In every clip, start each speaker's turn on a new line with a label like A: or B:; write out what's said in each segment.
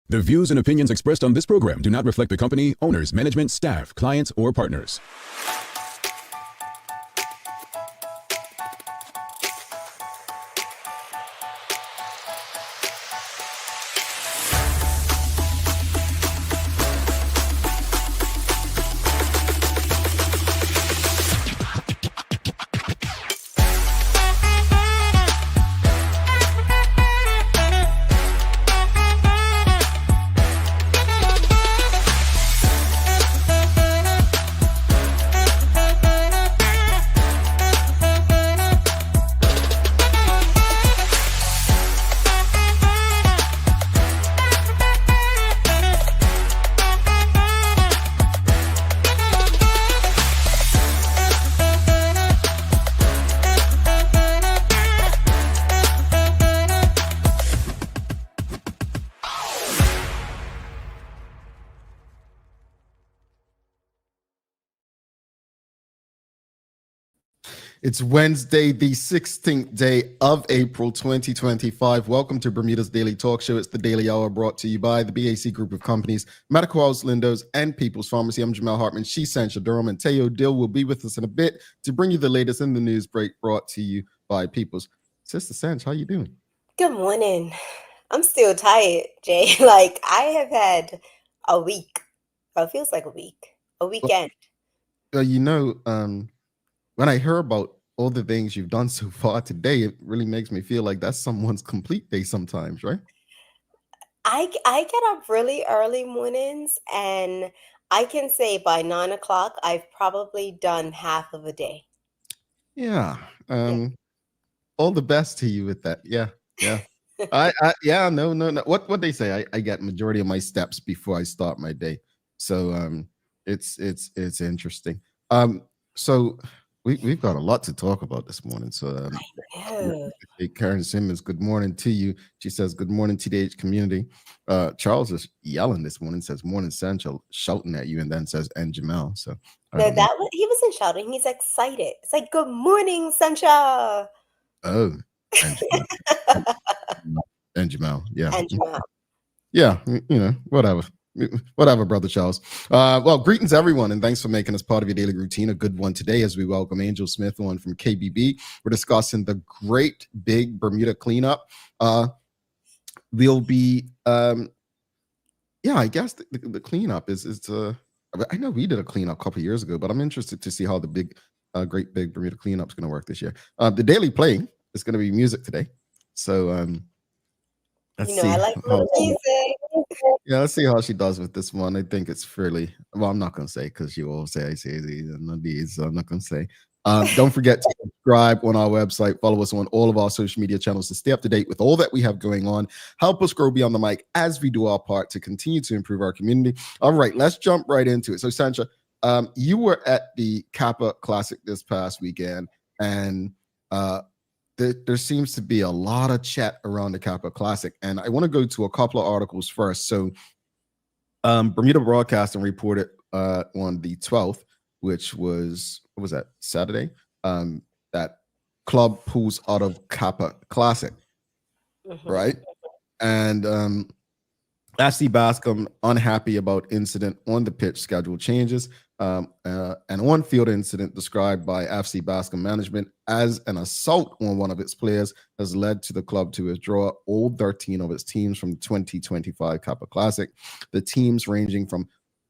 A: The views and opinions expressed on this program do not reflect the company, owners, management, staff, clients, or partners.
B: It's Wednesday, the 16th day of April 2025. Welcome to Bermuda's Daily Talk Show. It's the Daily Hour brought to you by the BAC Group of Companies, Medical House Lindos, and People's Pharmacy. I'm Jamal Hartman. She's Sancha Durham, and Teo Dill will be with us in a bit to bring you the latest in the news break brought to you by People's. Sister Sanch, how you doing?
C: Good morning. I'm still tired, Jay. Like, I have had a week. Well, it feels like a weekend.
B: When I hear about all the things you've done so far today, it really makes me feel like that's someone's complete day sometimes, right?
C: I get up really early mornings, and I can say by 9 o'clock, I've probably done half of a day.
B: Yeah.
C: Yeah.
B: All the best to you with that. Yeah. No. What they say, I get majority of my steps before I start my day. So it's interesting. So we've got a lot to talk about this morning. So Karen Simmons, good morning to you. She says, good morning, TDH community. Charles is yelling this morning, says morning Sancho, shouting at you, and then says, and Jamal. So
C: No, he wasn't shouting. He's excited. It's like, good morning, Sancha.
B: Oh, and Jamal. Yeah.
C: And Jamal.
B: Yeah, whatever, brother Charles. Well, greetings everyone, and thanks for making us part of your daily routine. A good one today as we welcome Angel Smith on from KBB. We're discussing the great big Bermuda cleanup. We'll be, I guess the cleanup is I know we did a cleanup a couple of years ago, but I'm interested to see how the great big Bermuda cleanup is going to work this year. The daily play is going to be music today, so let's see.
C: I like music.
B: Yeah, let's see how she does with this one. I think it's fairly well. I'm not going to say because you all say I say these and not these, so I'm not going to say. Don't forget to subscribe on our website. Follow us on all of our social media channels to stay up to date with all that we have going on. Help us grow beyond the mic as we do our part to continue to improve our community. All right, let's jump right into it. So, Sancha, you were at the Kappa Classic this past weekend, and there seems to be a lot of chat around the Kappa Classic, and I want to go to a couple of articles first. So, Bermuda Broadcasting reported on the 12th, which was, what was that, Saturday, that club pulls out of Kappa Classic, right? And FC Bascom unhappy about incident on the pitch schedule changes. An on-field incident described by FC Bascom management as an assault on one of its players has led to the club to withdraw all 13 of its teams from the 2025 Kappa Classic. The teams ranging from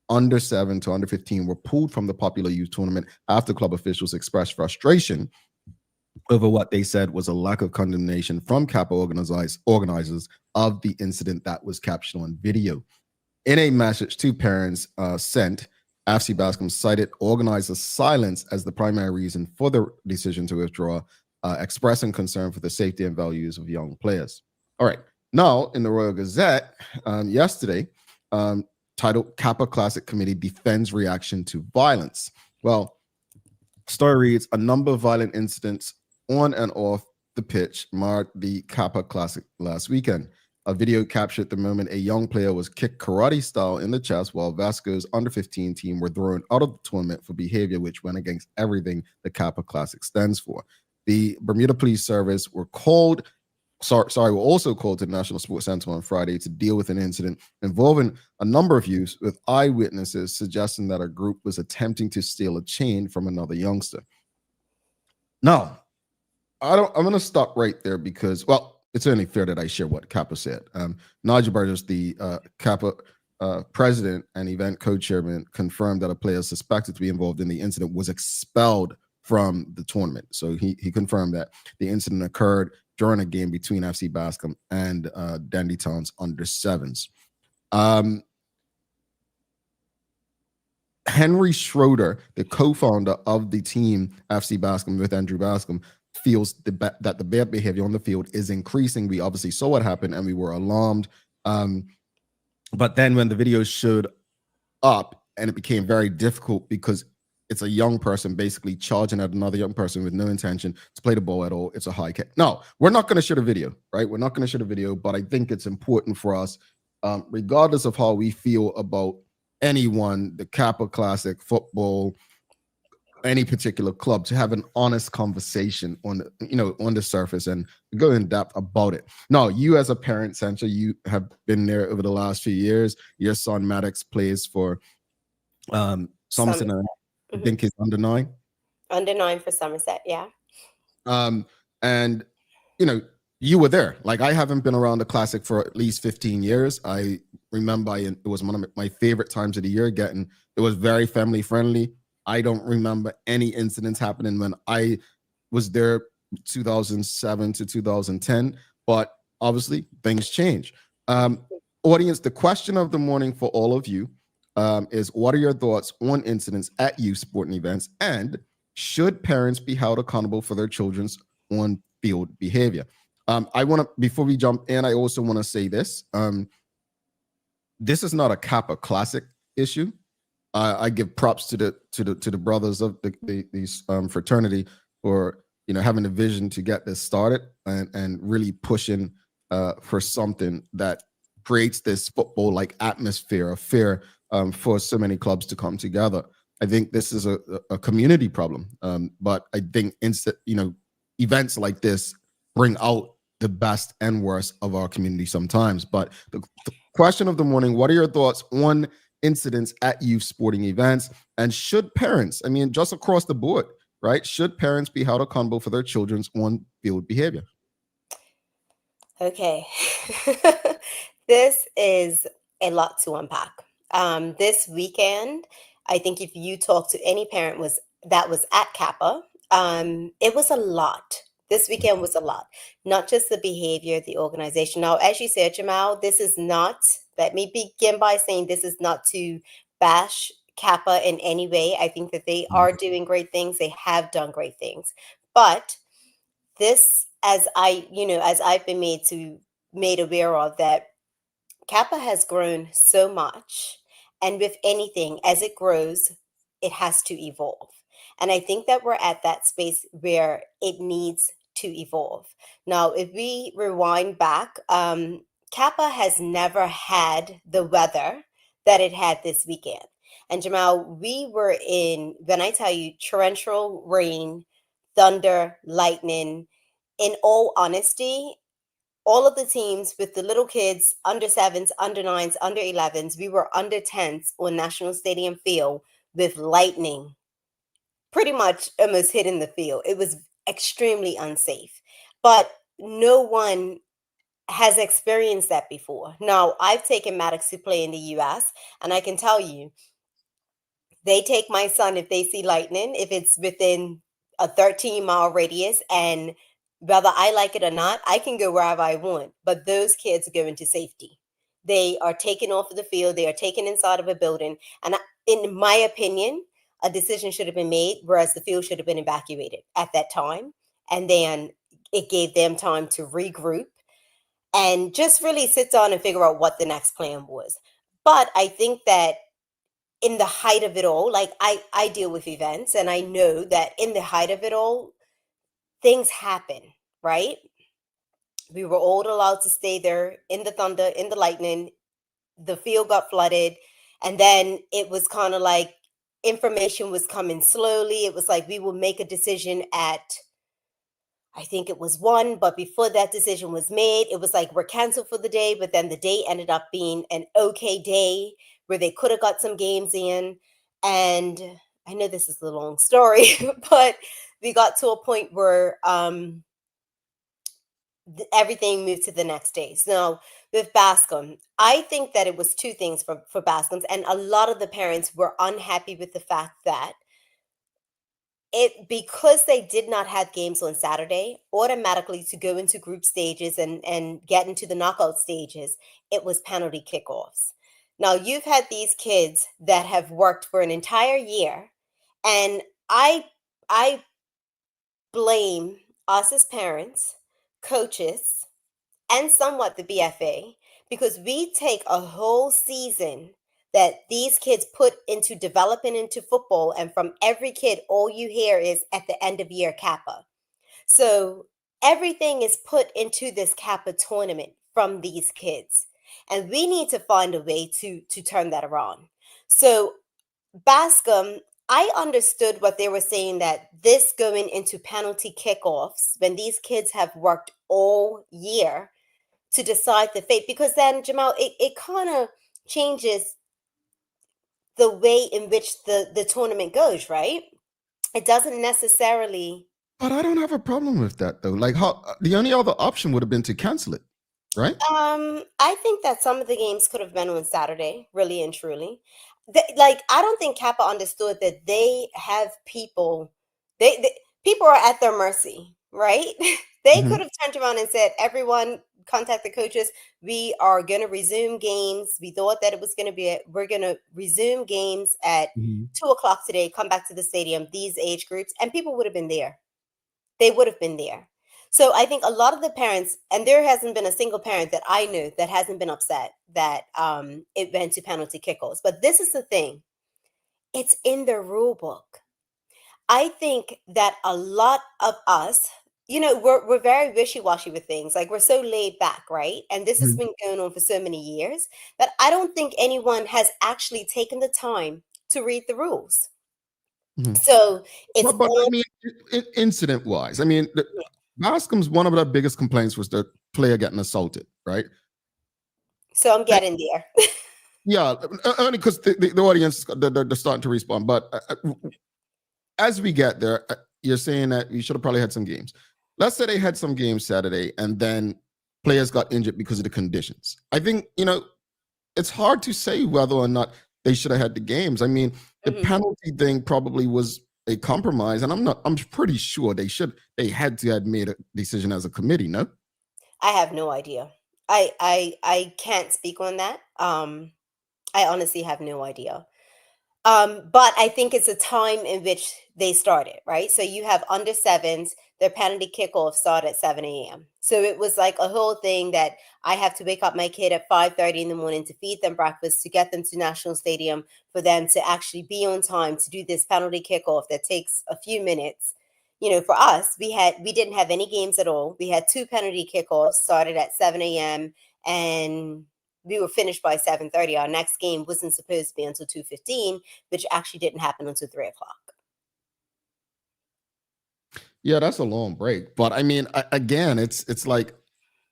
B: under 7 to under 15 were pulled from the popular youth tournament after club officials expressed frustration over what they said was a lack of condemnation from Kappa organizers of the incident that was captured on video. In a message to parents sent, FC Bascom cited organizers' silence as the primary reason for the decision to withdraw, expressing concern for the safety and values of young players. All right. Now, in the Royal Gazette, yesterday, titled Kappa Classic Committee Defends Reaction to Violence. Well, story reads, a number of violent incidents on and off the pitch marred the Kappa Classic last weekend. A video captured the moment a young player was kicked karate style in the chest while Vasco's under-15 team were thrown out of the tournament for behavior which went against everything the Kappa Classic stands for. The Bermuda Police Service were called were also called to the National Sports Center on Friday to deal with an incident involving a number of youths, with eyewitnesses suggesting that a group was attempting to steal a chain from another youngster. Now, I'm going to stop right there because, well, it's only fair that I share what Kappa said. Nigel Burgess, the Kappa president and event co-chairman, confirmed that a player suspected to be involved in the incident was expelled from the tournament. So he confirmed that the incident occurred during a game between FC Bascom and Dandy Town's under sevens. Henry Schroeder, the co-founder of the team FC Bascom with Andrew Bascom, feels that the bad behavior on the field is increasing. We obviously saw what happened and we were alarmed. But then when the video showed up, and it became very difficult because it's a young person basically charging at another young person with no intention to play the ball at all. It's a high kick. No, we're not going to show the video, right? We're not going to show the video, but I think it's important for us, regardless of how we feel about anyone, the Kappa Classic, football, any particular club, to have an honest conversation on the surface and go in depth about it. Now, you as a parent, Sancha, you have been there over the last few years. Your son Maddox plays for Somerset. I think he's under 9.
C: Under 9 for Somerset, yeah.
B: And you were there. Like, I haven't been around the Classic for at least 15 years. I remember it was one of my favorite times of the year. It was very family friendly. I don't remember any incidents happening when I was there 2007 to 2010, but obviously things change. Audience, the question of the morning for all of you is, what are your thoughts on incidents at youth sporting events, and should parents be held accountable for their children's on-field behavior? Before we jump in, I also want to say this. This is not a Kappa Classic issue. I give props to the brothers of these fraternity for having the vision to get this started and really pushing for something that creates this football-like atmosphere of fear for so many clubs to come together. I think this is a community problem, but I think events like this bring out the best and worst of our community sometimes. But the question of the morning: what are your thoughts on incidents at youth sporting events, and should parents, just across the board, right? Should parents be held accountable for their children's on-field behavior?
C: Okay. This is a lot to unpack. This weekend, I think if you talk to any parent that was at Kappa, it was a lot. This weekend was a lot, not just the behavior, the organization. Now, as you said, Jamal, let me begin by saying this is not to bash Kappa in any way. I think that they are doing great things. They have done great things. But this, as I've been made aware of, that Kappa has grown so much. And with anything, as it grows, it has to evolve. And I think that we're at that space where it needs to evolve. Now, if we rewind back, Kappa has never had the weather that it had this weekend. And Jamal, we were when I tell you, torrential rain, thunder, lightning. In all honesty, all of the teams with the little kids, under 7s, under 9s, under 11s, we were under 10s on National Stadium field with lightning pretty much almost hitting the field. It was extremely unsafe, but no one has experienced that before. Now, I've taken Maddox to play in the US, and I can tell you, they take my son if they see lightning, if it's within a 13-mile radius, and whether I like it or not, I can go wherever I want. But those kids go into safety. They are taken off of the field. They are taken inside of a building. And in my opinion, a decision should have been made, whereas the field should have been evacuated at that time. And then it gave them time to regroup and just really sit down and figure out what the next plan was. But I think that in the height of it all, like I deal with events, and I know that in the height of it all, things happen, right? We were all allowed to stay there in the thunder, in the lightning. The field got flooded. And then it was kind of like information was coming slowly. It was like we will make a decision at I think it was one, but before that decision was made, it was like we're canceled for the day, but then the day ended up being an okay day where they could have got some games in. And I know this is a long story, but we got to a point where everything moved to the next day. So with Bascom, I think that it was two things for Bascom's, and a lot of the parents were unhappy with the fact that it because they did not have games on Saturday, automatically to go into group stages and get into the knockout stages, it was penalty kickoffs. Now you've had these kids that have worked for an entire year, and I blame us as parents, coaches, and somewhat the BFA because we take a whole season that these kids put into developing into football, and from every kid, all you hear is at the end of year Kappa. So everything is put into this Kappa tournament from these kids, and we need to find a way to turn that around. So Bascom, I understood what they were saying, that this going into penalty kickoffs when these kids have worked all year to decide the fate, because then Jamal, it kind of changes the way in which the tournament goes, right? It doesn't necessarily.
B: But I don't have a problem with that though. Like, how the only other option would have been to cancel it, right?
C: I think that some of the games could have been on Saturday, really and truly. Like, I don't think Kappa understood that they have people. They people are at their mercy, right? They
B: Mhm,
C: could have turned around and said, "Everyone, contact the coaches. We are going to resume games. We thought that it was going to be. We're going to resume games at
B: mhm.
C: 2 o'clock today. Come back to the stadium. These age groups, and people would have been there. They would have been there." So I think a lot of the parents, and there hasn't been a single parent that I knew that hasn't been upset that it went to penalty kickoffs. But this is the thing, it's in the rule book. I think that a lot of us, we're very wishy-washy with things. Like, we're so laid back, right? And this has
B: Mhm,
C: been going on for so many years that I don't think anyone has actually taken the time to read the rules.
B: mhm.
C: So it's
B: But I
C: all.
B: mean, incident wise, I mean, Bascom's one of their biggest complaints was the player getting assaulted, right?
C: So I'm getting there.
B: Yeah, only because the audience they're starting to respond. But as we get there, you're saying that you should have probably had some games. Let's say they had some games Saturday, and then players got injured because of the conditions. I think it's hard to say whether or not they should have had the games. I mean, the
C: Mhm.
B: penalty thing probably was a compromise, and I'm pretty sure they had to have made a decision as a committee. No.
C: I have no idea. I can't speak on that. I honestly have no idea. But I think it's a time in which they started, right? So you have under sevens, their penalty kickoff start at 7 a.m. So it was like a whole thing that I have to wake up my kid at 5:30 in the morning to feed them breakfast, to get them to National Stadium, for them to actually be on time to do this penalty kickoff that takes a few minutes. For us, we didn't have any games at all. We had two penalty kickoffs started at 7 a.m. and we were finished by 7:30. Our next game wasn't supposed to be until 2:15, which actually didn't happen until 3 o'clock.
B: Yeah, that's a long break. But I mean, again, it's like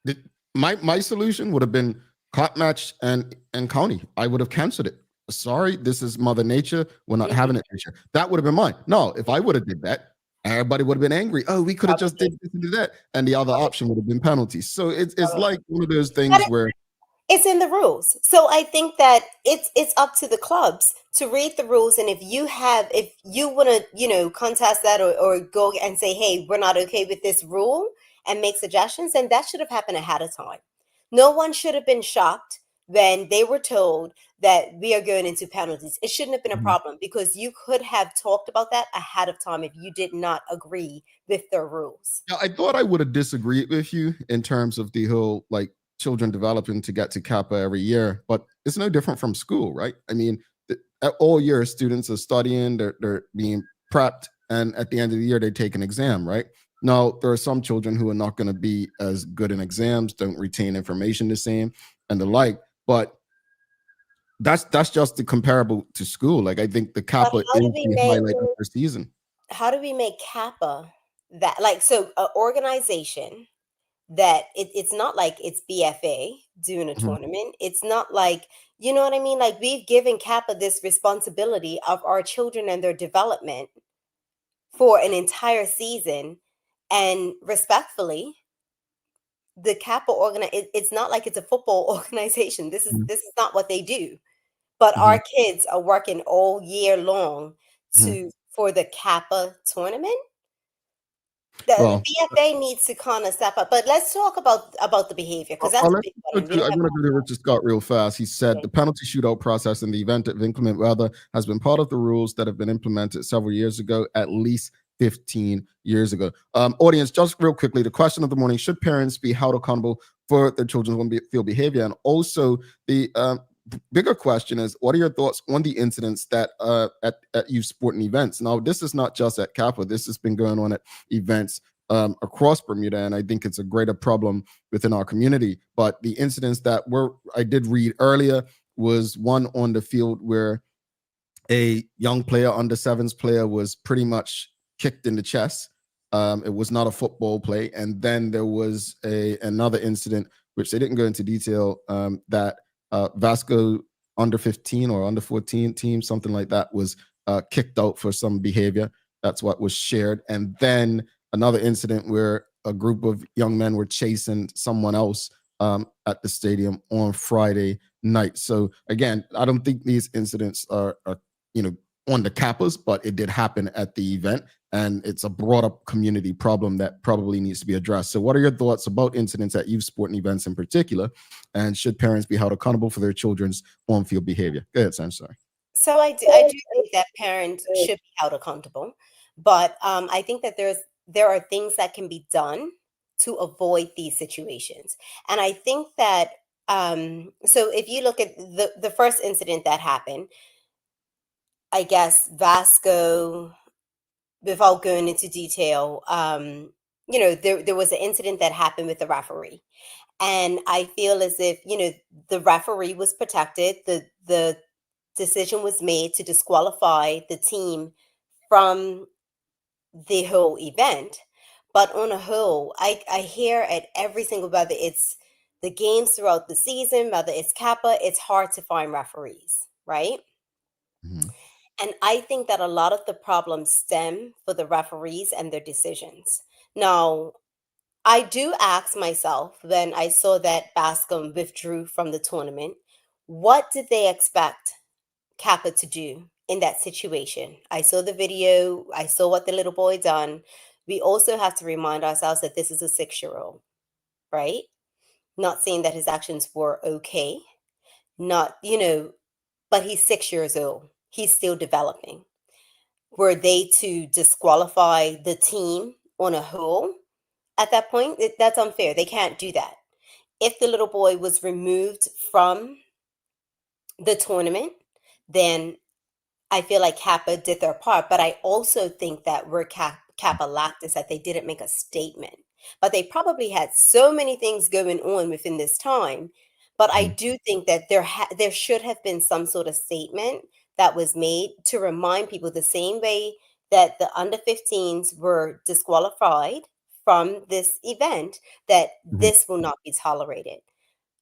B: the, my solution would have been cop match and county. I would have canceled it. Sorry, this is Mother Nature. We're not
C: Mhm,
B: having it this year. That would have been mine. No, if I would have did that, everybody would have been angry. Oh, we could have just
C: probably,
B: did this and did that, and the other option would have been penalties. So it's
C: probably.
B: like one of those
C: But
B: things where
C: it's in the rules. So I think that it's up to the clubs to read the rules, and if you want to, contest that, or go and say, "Hey, we're not okay with this rule," and make suggestions, then that should have happened ahead of time. No one should have been shocked when they were told that we are going into penalties. It shouldn't have been a
B: Mhm.
C: problem because you could have talked about that ahead of time if you did not agree with the rules.
B: Yeah, I thought I would have disagreed with you in terms of the whole like children developing to get to Kappa every year, but it's no different from school, right? I mean, all year students are studying, they're being prepped, and at the end of the year they take an exam, right? Now there are some children who are not going to be as good in exams, don't retain information the same, and the like, but that's just the comparable to school. Like I think the
C: But
B: Kappa is the highlight of their season.
C: how do we make Kappa that, like, so an organization that it's not like it's BFA doing a
B: Mhm.
C: tournament. It's not like, you know what I mean? Like, we've given Kappa this responsibility of our children and their development for an entire season. And respectfully, the Kappa it's not like it's a football organization.
B: Mhm.
C: This is not what they do. But
B: Mhm.
C: our kids are working all year long
B: Mhm.
C: to for the Kappa tournament. The
B: Well,
C: BFA needs to kind of step up. But let's talk about the behavior, because that's a
B: let's
C: big
B: go
C: one, and we
B: to,
C: don't
B: I
C: have
B: want to go to Richard Scott real fast. He said
C: time.
B: the penalty shootout process in the event of inclement weather has been part of the rules that have been implemented several years ago, at least 15 years ago. Audience, just real quickly, the question of the morning: should parents be held accountable for their children's on-field behavior? And also, the bigger question is, what are your thoughts on the incidents that at youth sporting events? Now, this is not just at Kappa. This has been going on at events across Bermuda, and I think it's a greater problem within our community. But the incidents that I did read earlier was one on the field where a young player, under sevens player, was pretty much kicked in the chest. It was not a football play. And then there was another incident, which they didn't go into detail, that Vasco under 15 or under 14 team, something like that, was kicked out for some behavior. That's what was shared. And then another incident where a group of young men were chasing someone else at the stadium on Friday night. So again, I don't think these incidents are on the Kappas, but it did happen at the event, and it's a broader community problem that probably needs to be addressed. So what are your thoughts about incidents at youth sporting events in particular, and should parents be held accountable for their children's on-field behavior? Go ahead, Sam. Sorry.
C: So I do think that parents should be held accountable, but I think that there are things that can be done to avoid these situations. And I think that so if you look at the first incident that happened, I guess Vasco, without going into detail, there was an incident that happened with the referee. And I feel as if, the referee was protected. The decision was made to disqualify the team from the whole event. But on a whole, I hear at every single, whether it's the games throughout the season, whether it's Kappa, it's hard to find referees, right?
B: Mhm.
C: And I think that a lot of the problems stem for the referees and their decisions. Now, I do ask myself, when I saw that Bascom withdrew from the tournament, what did they expect Kappa to do in that situation? I saw the video, I saw what the little boy done. We also have to remind ourselves that this is a 6-year-old, right? Not saying that his actions were okay, not, but he's 6 years old. He's still developing. Were they to disqualify the team on a whole at that point? That's unfair. They can't do that. If the little boy was removed from the tournament, then I feel like Kappa did their part, but I also think that where Kappa lacked is that they didn't make a statement. But they probably had so many things going on within this time. But I
B: Mhm.
C: do think that there should have been some sort of statement that was made to remind people, the same way that the under 15s were disqualified from this event, that
B: Mhm.
C: this will not be tolerated.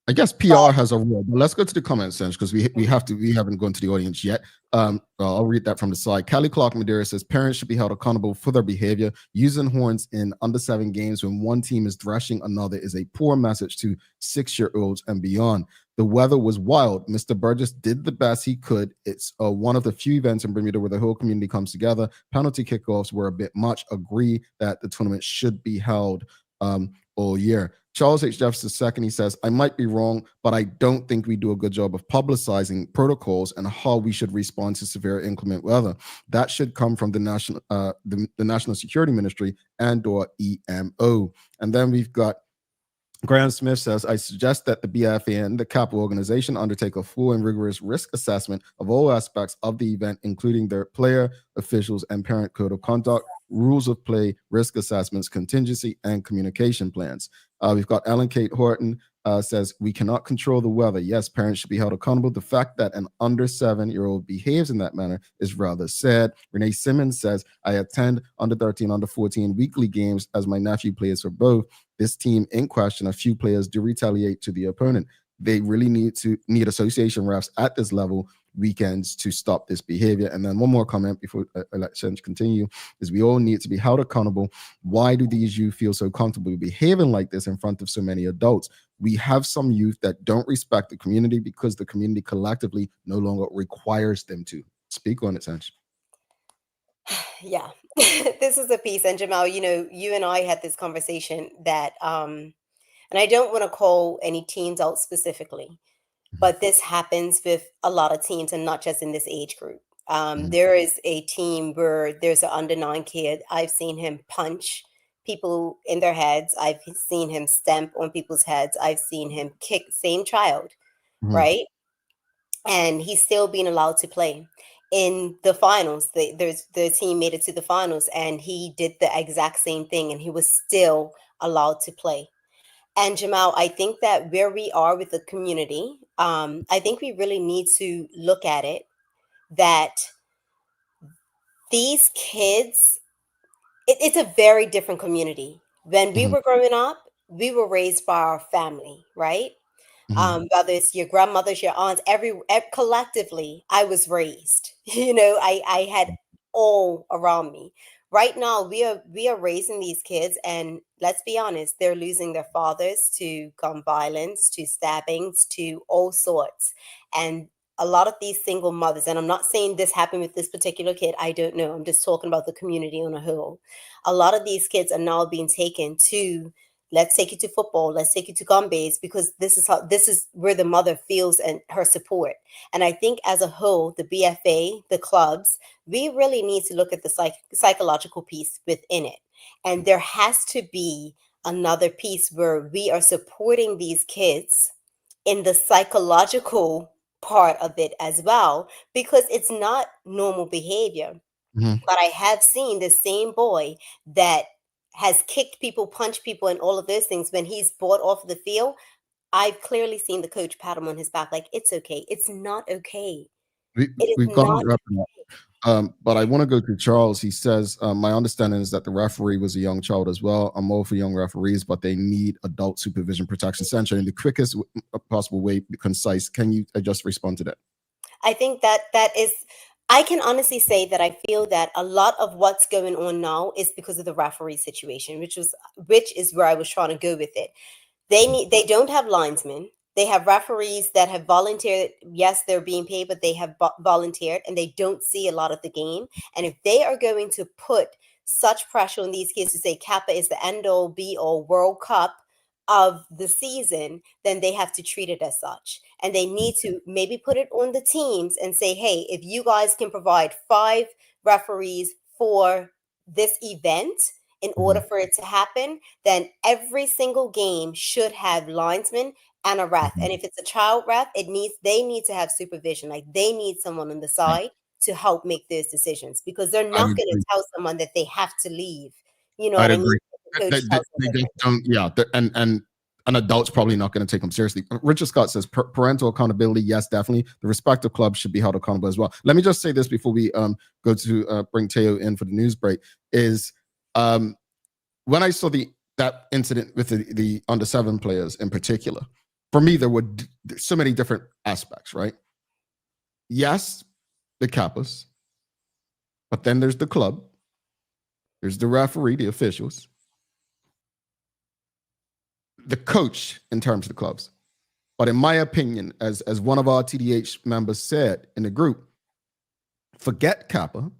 B: I guess
C: But
B: PR has a role, but let's go to the comment section because we haven't gone to the audience yet. I'll read that from the side. Callie Clark Madeira says parents should be held accountable for their behavior. Using horns in under 7 games when one team is thrashing another is a poor message to 6-year-olds and beyond. The weather was wild. Mr. Burgess did the best he could. It's one of the few events in Bermuda where the whole community comes together. Penalty kickoffs were a bit much. Agree that the tournament should be held all year. Charles H. Jefferson II, he says, I might be wrong, but I don't think we do a good job of publicizing protocols and how we should respond to severe inclement weather. That should come from the National Security Ministry and/or EMO. And then we've got Graham Smith says, I suggest that the BFA and the Kappa organization undertake a full and rigorous risk assessment of all aspects of the event, including their player, officials, and parent code of conduct, rules of play, risk assessments, contingency, and communication plans. We've got Ellen Kate Horton. says, we cannot control the weather. Yes, parents should be held accountable. The fact that an under 7-year-old behaves in that manner is rather sad. Renee Simmons says, I attend under 13, under 14 weekly games as my nephew plays for both. This team in question, a few players do retaliate to the opponent. They really need association refs at this level weekends to stop this behavior. And then one more comment before I let Senj continue is we all need to be held accountable. Why do these youth feel so comfortable behaving like this in front of so many adults? We have some youth that don't respect the community because the community collectively no longer requires them to. Speak on it, Senj.
C: Yeah, this is a piece. And Jamal, you and I had this conversation that, and I don't want to call any teams out specifically, but this happens with a lot of teams and not just in this age group. There is a team where there's an under 9 kid. I've seen him punch people in their heads. I've seen him stamp on people's heads. I've seen him kick, same child, right? And he's still being allowed to play. In the finals, the team made it to the finals, and he did the exact same thing, and he was still allowed to play. And Jamal, I think that where we are with the community, I think we really need to look at it that these kids, it's a very different community. When we were growing up, we were raised by our family, right? Whether it's your grandmothers, your aunts, collectively, I was raised. I had all around me. Right now, we are raising these kids, and let's be honest, they're losing their fathers to gun violence, to stabbings, to all sorts. And a lot of these single mothers, and I'm not saying this happened with this particular kid, I don't know. I'm just talking about the community on a whole. A lot of these kids are now being taken to, let's take you to football, let's take you to gun base, because this is where the mother feels and her support. And I think as a whole, the BFA, the clubs, we really need to look at the psychological piece within it. And there has to be another piece where we are supporting these kids in the psychological part of it as well, because it's not normal behavior. But I have seen the same boy that has kicked people, punched people, and all of those things. When he's brought off the field, I've clearly seen the coach pat him on his back like, it's okay. It's not okay. It is
B: We've got to
C: not
B: wrap it up. But I want to go to Charles. He says, my understanding is that the referee was a young child as well. I'm all for young referees, but they need adult supervision protection center in the quickest possible way, be concise. Can you just respond to that?
C: I think that is, I can honestly say that I feel that a lot of what's going on now is because of the referee situation, which is where I was trying to go with it. They don't have linesmen. They have referees that have volunteered. Yes, they're being paid, but they have volunteered, and they don't see a lot of the game. And if they are going to put such pressure on these kids to say Kappa is the end all be all World Cup of the season, then they have to treat it as such. And they need to maybe put it on the teams and say, hey, if you guys can provide 5 referees for this event in order for it to happen, then every single game should have linesmen and a ref. And if it's a child ref, they need to have supervision. Like, they need someone on the side to help make those decisions, because they're
B: I
C: not
B: would
C: going to
B: agree.
C: tell someone that they have to leave. You know
B: I'd
C: what I mean?
B: agree.
C: The coach tells them
B: They just
C: different.
B: don't, yeah. And an adult's probably not going to take them seriously. Richard Scott says parental accountability. Yes, definitely. The respective clubs should be held accountable as well. Let me just say this before we go to bring Teo in for the news break. Is when I saw that incident with the under 7 players in particular, for me there were so many different aspects. Right? Yes, the Kappas, but then there's the club. There's the referee, the officials, the coach in terms of the clubs. But in my opinion, as one of our TDH members said in the group, forget Kappa,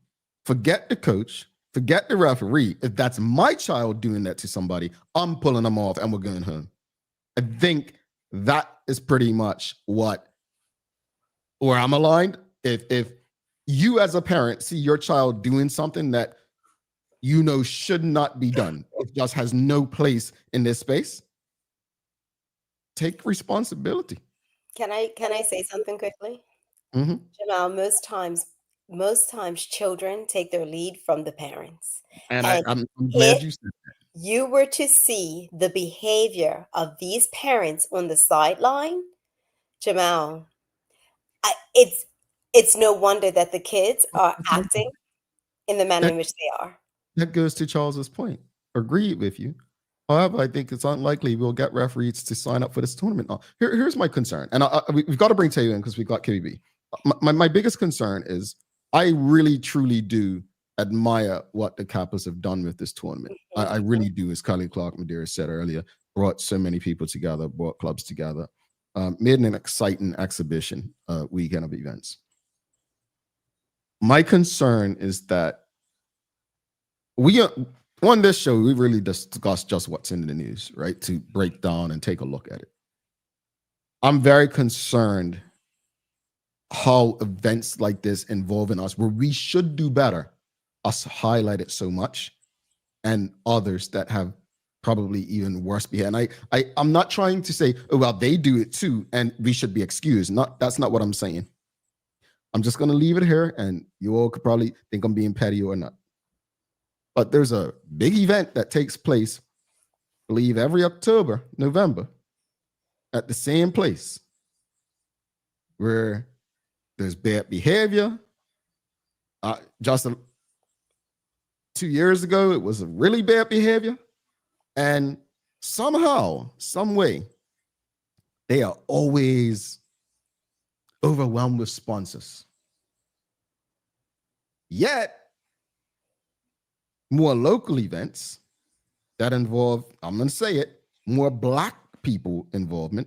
B: forget the coach, forget the referee. If that's my child doing that to somebody, I'm pulling them off and we're going home. I think that is pretty much where I'm aligned. If you as a parent see your child doing something that you know should not be done, it just has no place in this space, take responsibility.
C: Can I say something quickly?
B: Mm-hmm.
C: Jamal, most times children take their lead from the parents.
B: And
C: And
B: I'm glad
C: if
B: you said that.
C: you were to see the behavior of these parents on the sideline, Jamal, I, it's no wonder that the kids are acting in the manner
B: That
C: in which they are.
B: that goes to Charles's point. Agreed with you. However, I think it's unlikely we'll get referees to sign up for this tournament. Here's my concern, and we've got to bring Taylor in because we got KBB. My biggest concern is I really truly do admire what the Kappas have done with this tournament. I really do, as Kylie Clark Madeira said earlier, brought so many people together, brought clubs together, made an exciting exhibition weekend of events. My concern is that we on this show, we really discuss just what's in the news, right? To break down and take a look at it. I'm very concerned how events like this involving us, where we should do better, us highlight it so much, and others that have probably even worse behavior. And I'm not trying to say, oh, well, they do it too, and we should be excused. That's not what I'm saying. I'm just going to leave it here, and you all could probably think I'm being petty or not. But there's a big event that takes place, I believe, every October, November, at the same place, where there's bad behavior. Just 2 years ago, it was a really bad behavior. And somehow, some way, they are always overwhelmed with sponsors. Yet, more local events that involve, I'm going to say it, more Black people involvement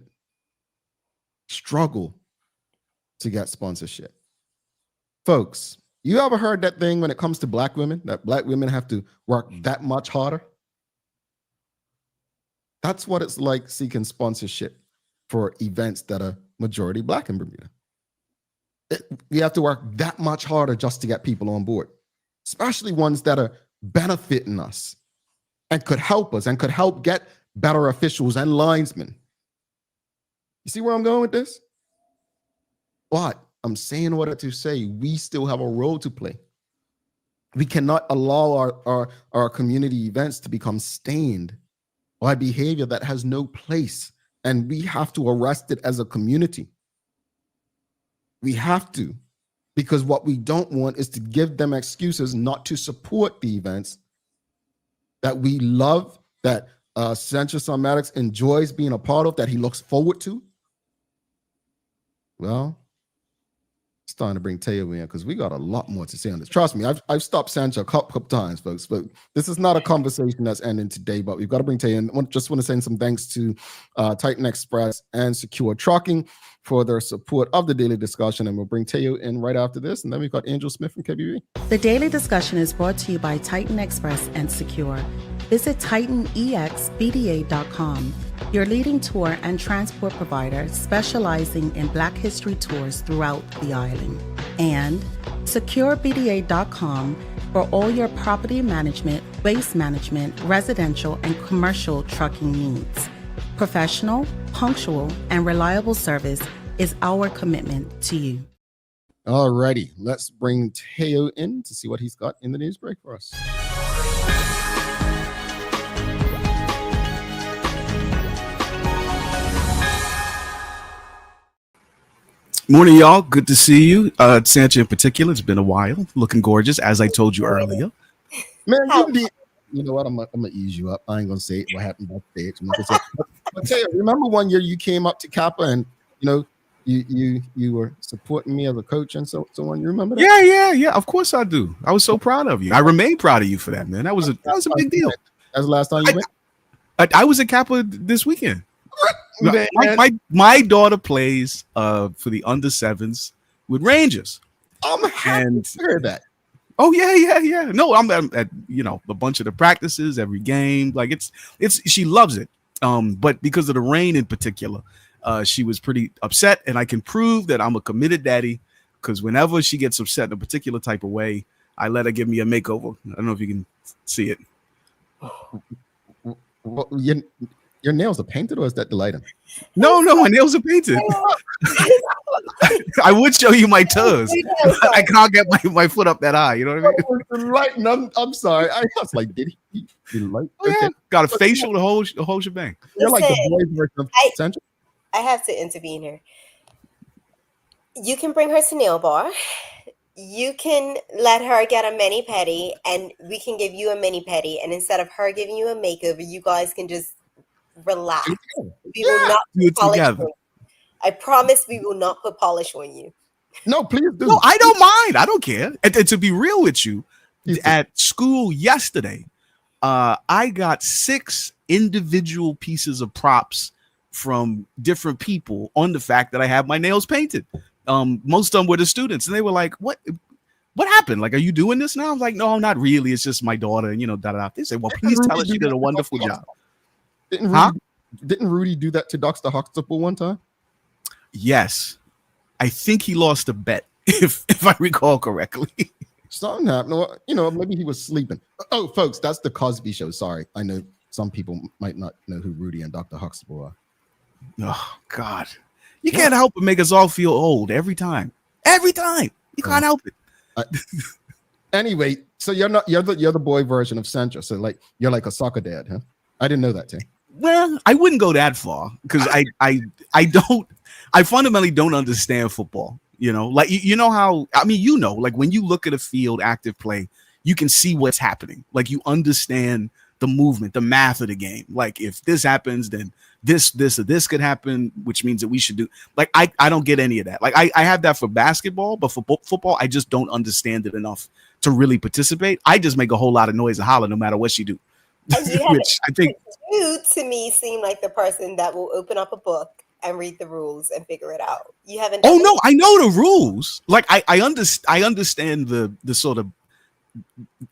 B: struggle to get sponsorship. Folks, you ever heard that thing when it comes to Black women, that Black women have to work that much harder? That's what it's like seeking sponsorship for events that are majority Black in Bermuda. You have to work that much harder just to get people on board, especially ones that are benefiting us and could help us and could help get better officials and linesmen. You see where I'm going with this? But I'm saying what to say. We still have a role to play. We cannot allow our community events to become stained by behavior that has no place. And we have to arrest it as a community. We have to. Because what we don't want is to give them excuses not to support the events that we love, that Central Sun Maddox enjoys being a part of, that he looks forward to. Well, it's time to bring Teo in because we got a lot more to say on this. Trust me, I've stopped Sancho a couple times, folks, but this is not a conversation that's ending today, but we've got to bring Teo in. Just want to send some thanks to Titan Express and Secure Trucking for their support of the daily discussion, and we'll bring Teo in right after this, and then we've got Angel Smith from KBB.
D: The daily discussion is brought to you by Titan Express and Secure. Visit TitanEXBDA.com, your leading tour and transport provider specializing in Black History tours throughout the island. And SecureBDA.com for all your property management, waste management, residential, and commercial trucking needs. Professional, punctual, and reliable service is our commitment to you.
B: All righty, let's bring Teo in to see what he's got in the news break for us.
E: Morning, y'all. Good to see you. Sancha in particular, it's been a while. Looking gorgeous, as I told you earlier.
B: Man, you know what? I'm gonna ease you up. I ain't gonna say what happened backstage. But Teo, remember one year you came up to Kappa and you were supporting me as a coach and so on. You remember that?
E: Yeah. Of course I do. I was so proud of you. I remain proud of you for that, man. That was a big deal.
B: That was the last time you went?
E: I was at Kappa this weekend. My daughter plays for the under sevens with Rangers.
B: I'm happy to hear that.
E: Oh yeah. No, I'm at a bunch of the practices, every game. Like it's she loves it. But because of the rain in particular, she was pretty upset, and I can prove that I'm a committed daddy because whenever she gets upset in a particular type of way, I let her give me a makeover. I don't know if you can see it.
B: Well, your nails are painted, or is that the lighting?
E: No, my nails are painted. I would show you my toes. I can't get my foot up that high. You know what I mean?
B: Enlightened. I'm sorry. I was like, did he like?
E: Oh, yeah. Got a facial, the whole shebang.
B: You're like the boys version of Central.
C: I have to intervene here. You can bring her to nail bar. You can let her get a mani pedi, and we can give you a mani pedi. And instead of her giving you a makeover, you guys can just relax. We will not
E: do it
C: polish
E: together.
C: on you. I promise we will not put polish on you.
B: No, please do.
E: No, I don't mind. I don't care. And to be real with you, at school yesterday, I got 6 individual pieces of props from different people on the fact that I have my nails painted. Most of them were the students, and they were like, what happened? Like, are you doing this now? I was like, no, not really. It's just my daughter, and They said, well, please tell her she did a wonderful job.
B: Didn't Rudy do that to Dr. Huxtable one time?
E: Yes. I think he lost a bet, if I recall correctly.
B: Something happened. Maybe he was sleeping. Oh, folks, that's the Cosby Show. Sorry. I know some people might not know who Rudy and Dr. Huxtable are.
E: Oh, God. You can't help but make us all feel old every time. Every time. You can't help it.
B: Anyway, so you're the boy version of Central. So like you're like a soccer dad, huh? I didn't know that, Tim.
E: Well, I wouldn't go that far because I fundamentally don't understand football. Like like when you look at a field active play, you can see what's happening. Like you understand the movement, the math of the game. Like if this happens, then this or this could happen, which means that we should do. Like I don't get any of that. Like I have that for basketball, but for football, I just don't understand it enough to really participate. I just make a whole lot of noise and holler no matter what she do. Which I think
C: you to me seem like the person that will open up a book and read the rules and figure it out. You haven't.
E: Oh no, I know the rules. Like I understand the sort of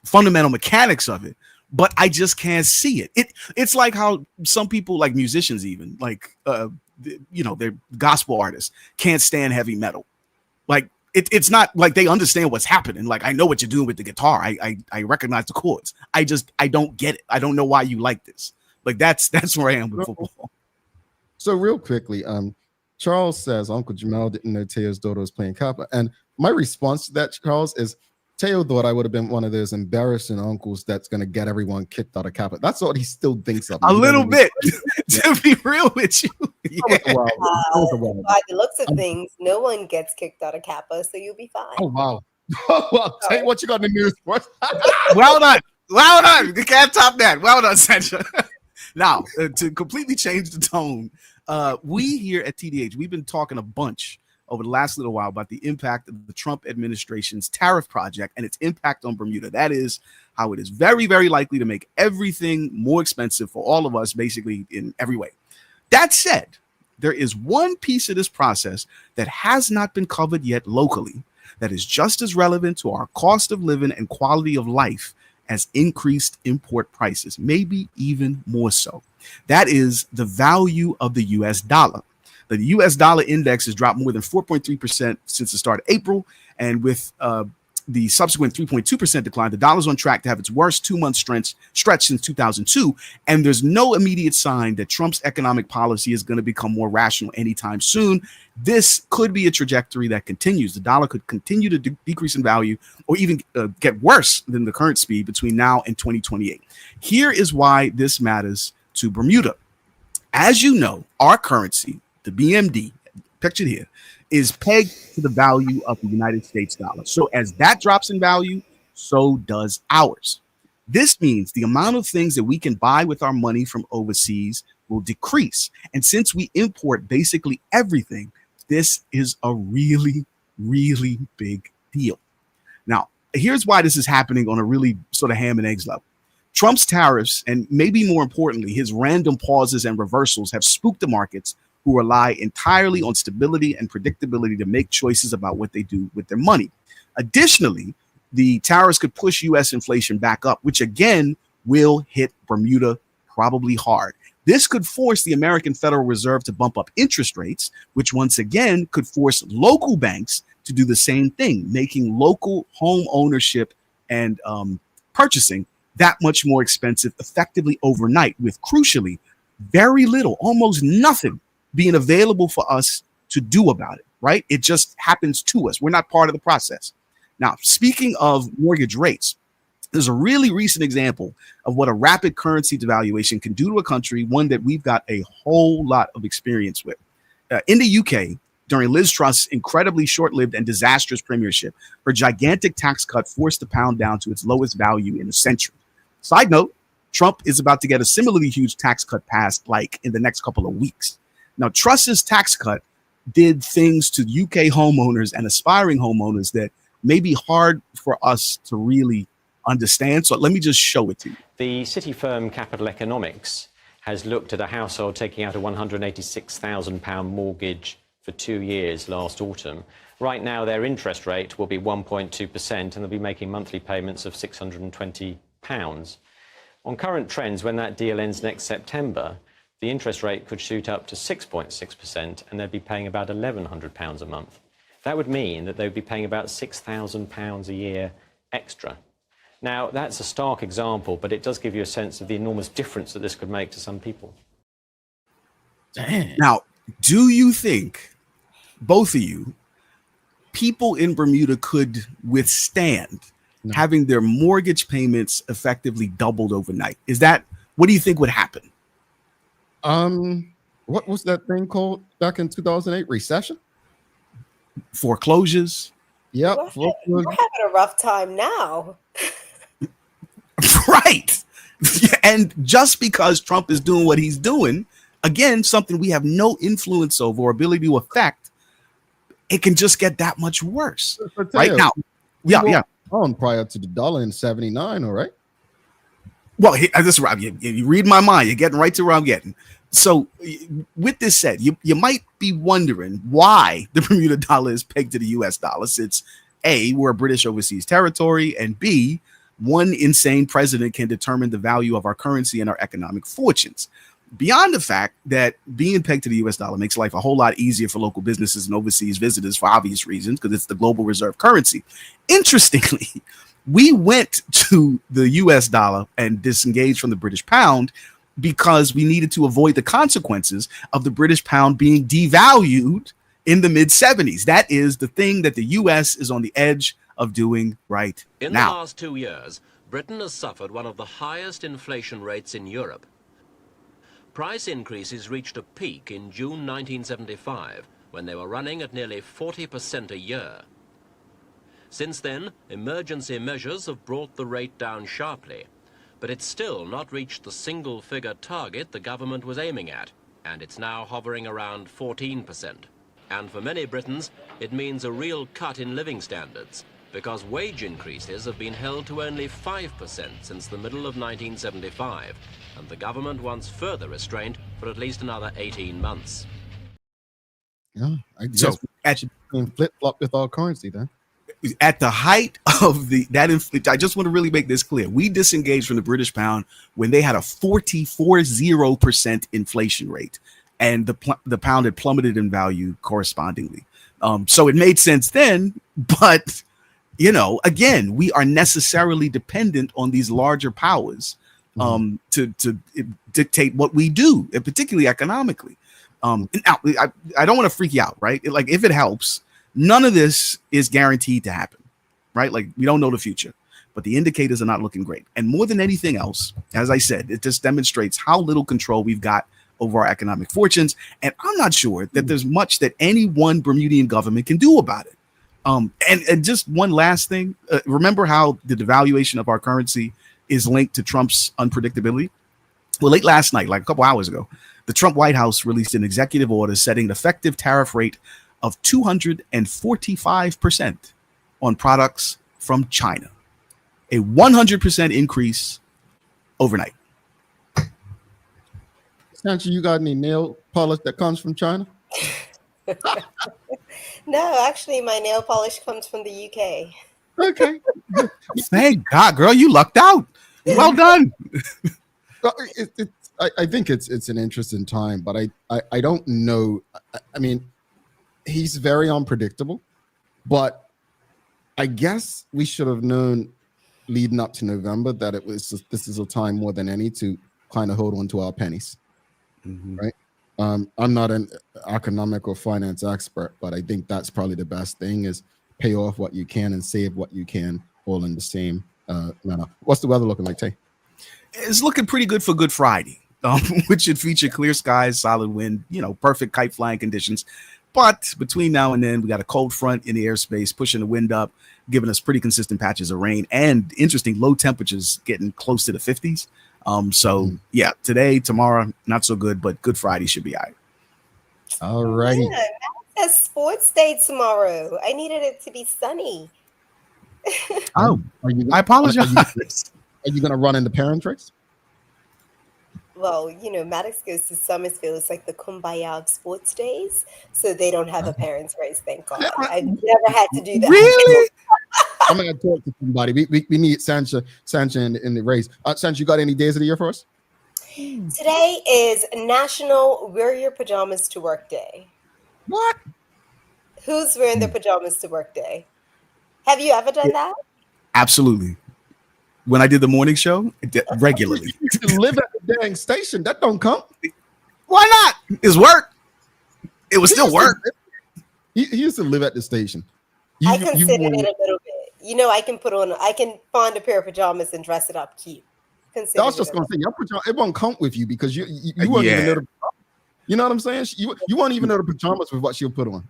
E: fundamental mechanics of it, but I just can't see it. It's like how some people, like musicians, even like they're gospel artists, can't stand heavy metal. Like it's not like they understand what's happening. Like I know what you're doing with the guitar. I recognize the chords. I don't get it. I don't know why you like this. Like that's where I am with football.
B: So real quickly, Charles says Uncle Jamal didn't know Teo's daughter was playing Kappa. And my response to that, Charles, is Teo thought I would have been one of those embarrassing uncles that's going to get everyone kicked out of Kappa. That's what he still thinks of.
E: A little bit, to be real with you.
C: By the looks of things, no one gets kicked out of Kappa, so you'll be fine.
B: Oh, wow. Well, tell you what you got in the news for.
E: Well done. You can't top that. Well done, Sandra. Now, to completely change the tone, we here at TDH, we've been talking a bunch over the last little while about the impact of the Trump administration's tariff project and its impact on Bermuda. That is how it is very, very likely to make everything more expensive for all of us, basically in every way. That said, there is one piece of this process that has not been covered yet locally that is just as relevant to our cost of living and quality of life as increased import prices, maybe even more so. That is the value of the US dollar. The US dollar index has dropped more than 4.3% since the start of April. And with the subsequent 3.2% decline, the dollar's on track to have its worst 2-month stretch since 2002. And there's no immediate sign that Trump's economic policy is going to become more rational anytime soon. This could be a trajectory that continues. The dollar could continue to decrease in value or even get worse than the current speed between now and 2028. Here is why this matters to Bermuda. As you know, our currency, the BMD, pictured here, is pegged to the value of the United States dollar. So as that drops in value, so does ours. This means the amount of things that we can buy with our money from overseas will decrease. And since we import basically everything, this is a really, really big deal. Now, here's why this is happening on a really sort of ham and eggs level. Trump's tariffs, and maybe more importantly, his random pauses and reversals have spooked the markets, who rely entirely on stability and predictability to make choices about what they do with their money. Additionally, the tariffs could push U.S. inflation back up, which again will hit Bermuda probably hard. This could force the American Federal Reserve to bump up interest rates, which once again could force local banks to do the same thing, making local home ownership and purchasing that much more expensive effectively overnight, with crucially very little, almost nothing being available for us to do about it. right? It just happens to us. We're not part of the process. Now, speaking of mortgage rates, there's a really recent example of what a rapid currency devaluation can do to a country, one that we've got a whole lot of experience with. In the UK, during Liz Truss's incredibly short-lived and disastrous premiership, her gigantic tax cut forced the pound down to its lowest value in a century. Side note, Trump is about to get a similarly huge tax cut passed like in the next couple of weeks. Now, Truss's tax cut did things to UK homeowners and aspiring homeowners that may be hard for us to really understand. So let me just show it to you.
F: The city firm Capital Economics has looked at a household taking out a £186,000 mortgage for 2 years last autumn. Right now, their interest rate will be 1.2%, and they'll be making monthly payments of £620. On current trends, when that deal ends next September, the interest rate could shoot up to 6.6%, and they'd be paying about £1,100 a month. That would mean that they'd be paying about £6,000 a year extra. Now, that's a stark example, but it does give you a sense of the enormous difference that this could make to some people.
B: Damn.
E: Now, do you think, both of you, people in Bermuda could withstand having their mortgage payments effectively doubled overnight? What do you think would happen?
B: What was that thing called back in 2008? Recession?
E: Foreclosures?
B: Yep.
C: We're having a rough time now.
E: Right. And just because Trump is doing what he's doing, again, something we have no influence over or ability to affect, it can just get that much worse. Right now. Yeah.
B: On prior to the dollar in 79, all right?
E: Well, you read my mind. You're getting right to where I'm getting. So with this said, you might be wondering why the Bermuda dollar is pegged to the US dollar, since A, we're a British overseas territory, and B, one insane president can determine the value of our currency and our economic fortunes. Beyond the fact that being pegged to the US dollar makes life a whole lot easier for local businesses and overseas visitors for obvious reasons, because it's the global reserve currency. Interestingly, we went to the US dollar and disengaged from the British pound because we needed to avoid the consequences of the British pound being devalued in the mid-70s. That is the thing that the US is on the edge of doing right now.
G: In the last 2 years, Britain has suffered one of the highest inflation rates in Europe. Price increases reached a peak in June 1975, when they were running at nearly 40% a year. Since then, emergency measures have brought the rate down sharply, but it's still not reached the single-figure target the government was aiming at, and it's now hovering around 14%. And for many Britons, it means a real cut in living standards, because wage increases have been held to only 5% since the middle of 1975, and the government wants further restraint for at least another 18 months.
B: Yeah, I guess we flip-flop with our currency then.
E: At the height of I just want to really make this clear. We disengaged from the British pound when they had a 40% inflation rate, and the pound had plummeted in value correspondingly. So it made sense then, but again, we are necessarily dependent on these larger powers to dictate what we do, and particularly economically. Now, I don't want to freak you out, right? Like, if it helps, none of this is guaranteed to happen, right? Like, we don't know the future, but the indicators are not looking great. And more than anything else, as I said, it just demonstrates how little control we've got over our economic fortunes. And I'm not sure that there's much that any one Bermudian government can do about it. And just one last thing, remember how the devaluation of our currency is linked to Trump's unpredictability? Well, late last night, like a couple hours ago, the Trump White House released an executive order setting an effective tariff rate of 245% on products from China, a 100% increase overnight.
B: Sanchi, you got any nail polish that comes from China?
C: No, actually, my nail polish comes from the UK.
B: Okay.
E: Thank God, girl, you lucked out. Well done.
B: I think it's an interesting time, but I don't know. I mean, he's very unpredictable, but I guess we should have known leading up to November that this is a time more than any to kind of hold on to our pennies, right? I'm not an economic or finance expert, but I think that's probably the best thing is pay off what you can and save what you can, all in the same manner. What's the weather looking like, Tay?
E: It's looking pretty good for Good Friday, which should feature clear skies, solid wind, perfect kite flying conditions. But between now and then, we got a cold front in the airspace pushing the wind up, giving us pretty consistent patches of rain and interesting low temperatures getting close to the 50s. Yeah, today, tomorrow, not so good, but Good Friday should be all right.
B: All righty.
C: Yeah, that's sports day tomorrow. I needed it to be sunny.
E: I apologize.
B: Are you going to run in the parent race?
C: Well, Maddox goes to Summersville. It's like the kumbaya of sports days. So they don't have a parents' race, thank God. I've never had to do that.
E: Really?
B: I'm going to talk to somebody. We need Sancha in the race. Sancha, you got any days of the year for us?
C: Today is National Wear Your Pajamas to Work Day.
B: What?
C: Who's wearing their pajamas to work day? Have you ever done that?
E: Absolutely. When I did the morning show, regularly.
B: You can live at the dang station. That don't count.
E: Why not? It's work. It was still work.
B: He used to live at the station.
C: I considered it a little bit. I can find a pair of pajamas and dress it up cute.
B: I was just going to say, your pajamas, it won't count with you because you weren't even know you know what I'm saying? You won't even know the pajamas with what she'll put on.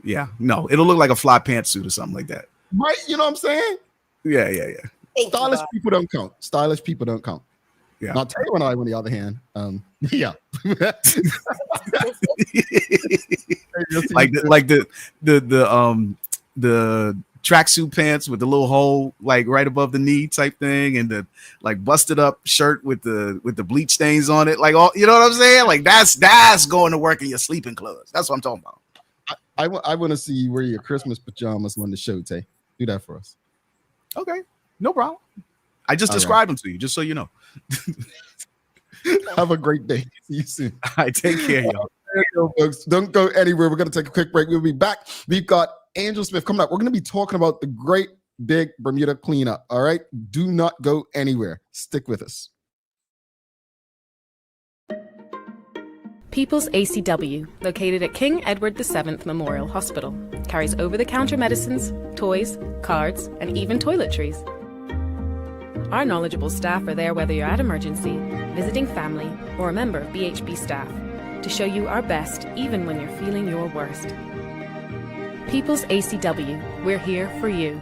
E: Yeah, no, it'll look like a fly pantsuit or something like that.
B: Right? You know what I'm saying?
E: Yeah.
B: Stylish people don't count. Stylish people don't count.
E: Yeah.
B: Now Taylor and I, on the other hand, yeah.
E: like the tracksuit pants with the little hole like right above the knee type thing, and the like busted up shirt with the bleach stains on it. Like all, you know what I'm saying? Like that's going to work in your sleeping clothes. That's what I'm talking about.
B: I want to see you wear your Christmas pajamas on the show, Tay. Do that for us.
E: Okay, no problem. I just described them to you, just so you know.
B: Have a great day. See you soon.
E: I take care, y'all.
B: There you go, folks. Don't go anywhere. We're going to take a quick break. We'll be back. We've got Angel Smith coming up. We're going to be talking about the great big Bermuda cleanup. All right. Do not go anywhere. Stick with us.
H: People's ACW, located at King Edward VII Memorial Hospital, carries over-the-counter medicines, toys, cards, and even toiletries. Our knowledgeable staff are there whether you're at emergency, visiting family, or a member of BHB staff, to show you our best even when you're feeling your worst. People's ACW, we're here for you.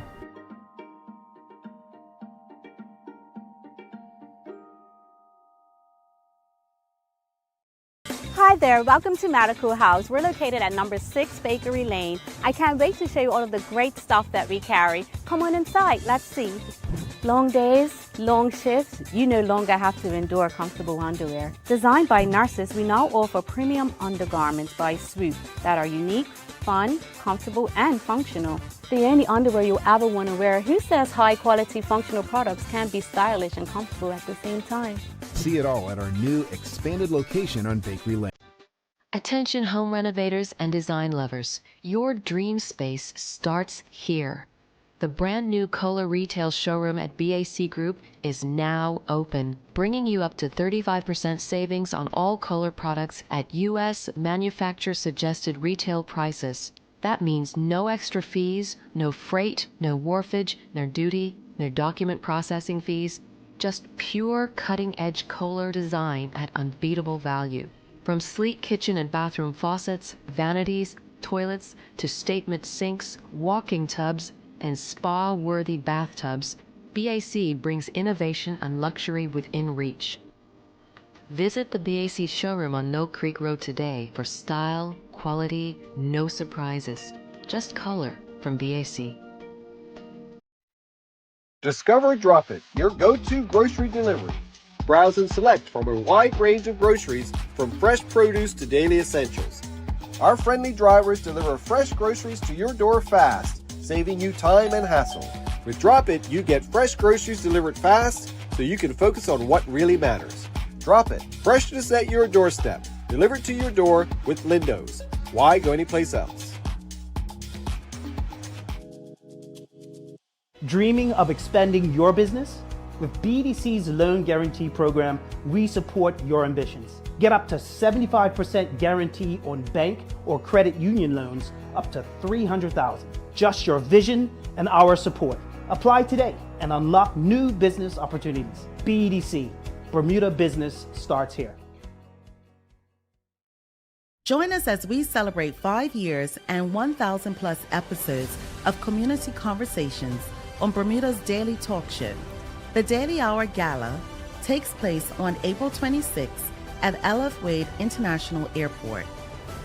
I: Hi there, welcome to Medical House. We're located at number 6 Bakery Lane. I can't wait to show you all of the great stuff that we carry. Come on inside, let's see. Long days, long shifts, you no longer have to endure comfortable underwear. Designed by nurses, we now offer premium undergarments by Swoop that are unique, fun, comfortable, and functional. The only underwear you'll ever want to wear. Who says high quality functional products can't be stylish and comfortable at the same time?
J: See it all at our new expanded location on Bakery Lane.
K: Attention home renovators and design lovers, your dream space starts here. The brand new Kohler retail showroom at BAC Group is now open, bringing you up to 35% savings on all Kohler products at U.S. manufacturer suggested retail prices. That means no extra fees, no freight, no wharfage, no duty, no document processing fees, just pure cutting-edge Kohler design at unbeatable value. From sleek kitchen and bathroom faucets, vanities, toilets, to statement sinks, walking tubs, and spa-worthy bathtubs, BAC brings innovation and luxury within reach. Visit the BAC showroom on Mill Creek Road today for style, quality, no surprises. Just color from BAC.
L: Discover Drop It, your go-to grocery delivery. Browse and select from a wide range of groceries, from fresh produce to daily essentials. Our friendly drivers deliver fresh groceries to your door fast, saving you time and hassle. With Drop It, you get fresh groceries delivered fast so you can focus on what really matters. Drop It, freshness at your doorstep, delivered to your door with Lindo's. Why go anyplace else?
M: Dreaming of expanding your business? With BDC's Loan Guarantee Program, we support your ambitions. Get up to 75% guarantee on bank or credit union loans up to $300,000. Just your vision and our support. Apply today and unlock new business opportunities. BEDC, Bermuda Business starts here.
D: Join us as we celebrate 5 years and 1,000 plus episodes of community conversations on Bermuda's daily talk show. The Daily Hour Gala takes place on April 26th at LF Wade International Airport.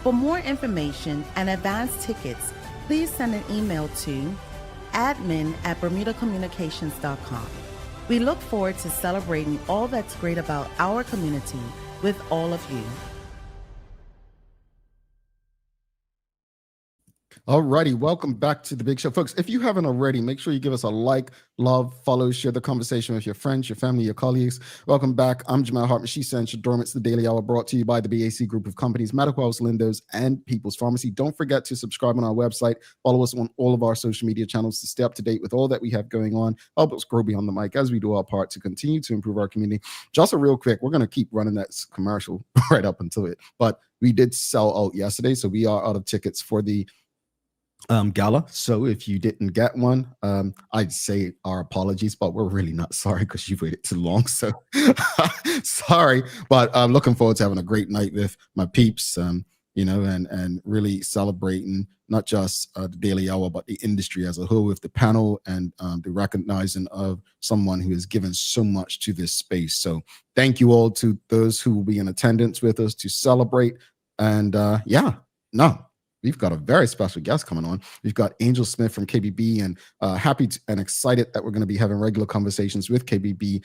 D: For more information and advance tickets, please send an email to admin@bermudacommunications.com. We look forward to celebrating all that's great about our community with all of you.
B: Alrighty, welcome back to the Big Show, folks. If you haven't already, make sure you give us a like, love, follow, share the conversation with your friends, your family, your colleagues. Welcome back. I'm Jamal Hartman. She's Sancha Dormant's The Daily Hour, brought to you by the BAC Group of Companies, Medical House, Lindos, and People's Pharmacy. Don't forget to subscribe on our website. Follow us on all of our social media channels to stay up to date with all that we have going on. Help us grow beyond the mic as we do our part to continue to improve our community. Just a real quick, we're going to keep running that commercial right up until it, but we did sell out yesterday, so we are out of tickets for the gala. So if you didn't get one, I'd say our apologies, but we're really not sorry because you've waited too long. So sorry, but I'm looking forward to having a great night with my peeps, and really celebrating not just the Daily Hour, but the industry as a whole with the panel and the recognizing of someone who has given so much to this space. So thank you all to those who will be in attendance with us to celebrate. And we've got a very special guest coming on. We've got Angel Smith from KBB, and happy and excited that we're going to be having regular conversations with KBB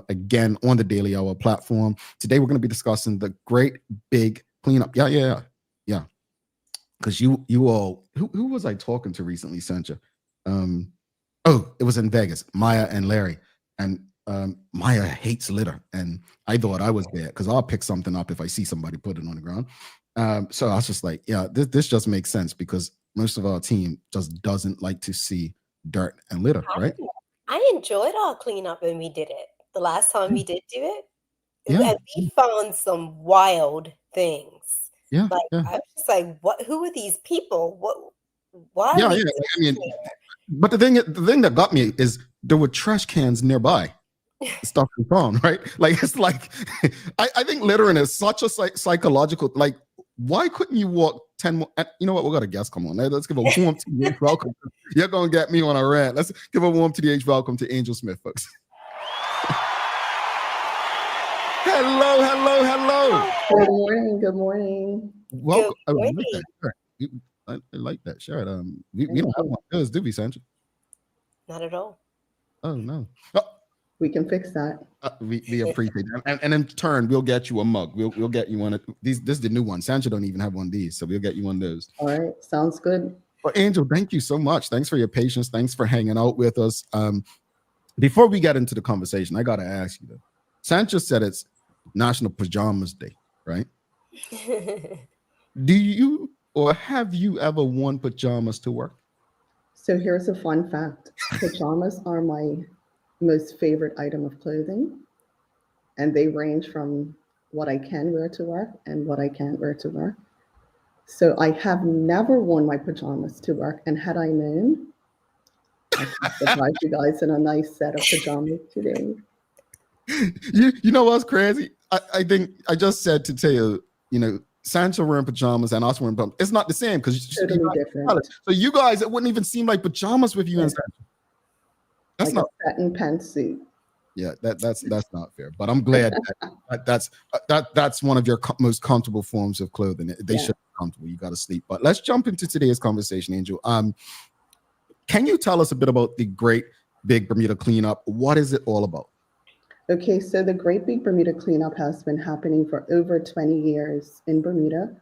B: again on the Daily Hour platform. Today, we're going to be discussing the great big cleanup. Yeah. Because you all, who was I talking to recently, Sancha? It was in Vegas, Maya and Larry. And Maya hates litter. And I thought I was bad because I'll pick something up if I see somebody put it on the ground. So I was just like, this just makes sense because most of our team just doesn't like to see dirt and litter, right?
C: I enjoyed our cleanup when we did it. The last time we did do it,
B: Yeah.
C: and we found some wild things.
B: Yeah.
C: I was just like, what? Who are these people? Why?
B: I mean, but the thing that got me is there were trash cans nearby. Stuff we found, right? Like it's like I think littering is such a psychological, like, why couldn't you walk 10 more? You know what? We got a guest. Come on. Let's give a warm TDH welcome. You're going to get me on a rant. Let's give a warm TDH welcome to Angel Smith, folks. Hello.
N: Good morning.
B: Welcome.
C: Good morning.
B: I like that shirt. We don't have one of those, do we, Sancha?
C: Not at all.
B: Oh, no.
N: We can fix that.
B: We appreciate that. And in turn, we'll get you a mug. We'll get you one of these. This is the new one. Sancha don't even have one of these, so we'll get you one of those.
N: All right, sounds good.
B: Well, Angel, thank you so much. Thanks for your patience. Thanks for hanging out with us. Before we get into the conversation, I got to ask you though. Sancha said it's National Pajamas Day, right? Do you or have you ever worn pajamas to work?
N: So here's a fun fact. Pajamas are my most favorite item of clothing, and they range from what I can wear to work and what I can't wear to work. So I have never worn my pajamas to work, and had I known, I could surprise you guys in a nice set of pajamas today.
B: You know what's crazy? I think I just said to Teo, Sancha wearing pajamas and us wearing pajamas. It's not the same because
N: Totally different.
B: So you guys, it wouldn't even seem like pajamas with you and Sancha. That's
N: like
B: not
N: a satin pantsuit.
B: Yeah, that's not fair. But I'm glad that's one of your most comfortable forms of clothing. They should be comfortable. You got to sleep. But let's jump into today's conversation, Angel. Can you tell us a bit about the Great Big Bermuda Cleanup? What is it all about?
N: Okay, so the Great Big Bermuda Cleanup has been happening for over 20 years in Bermuda.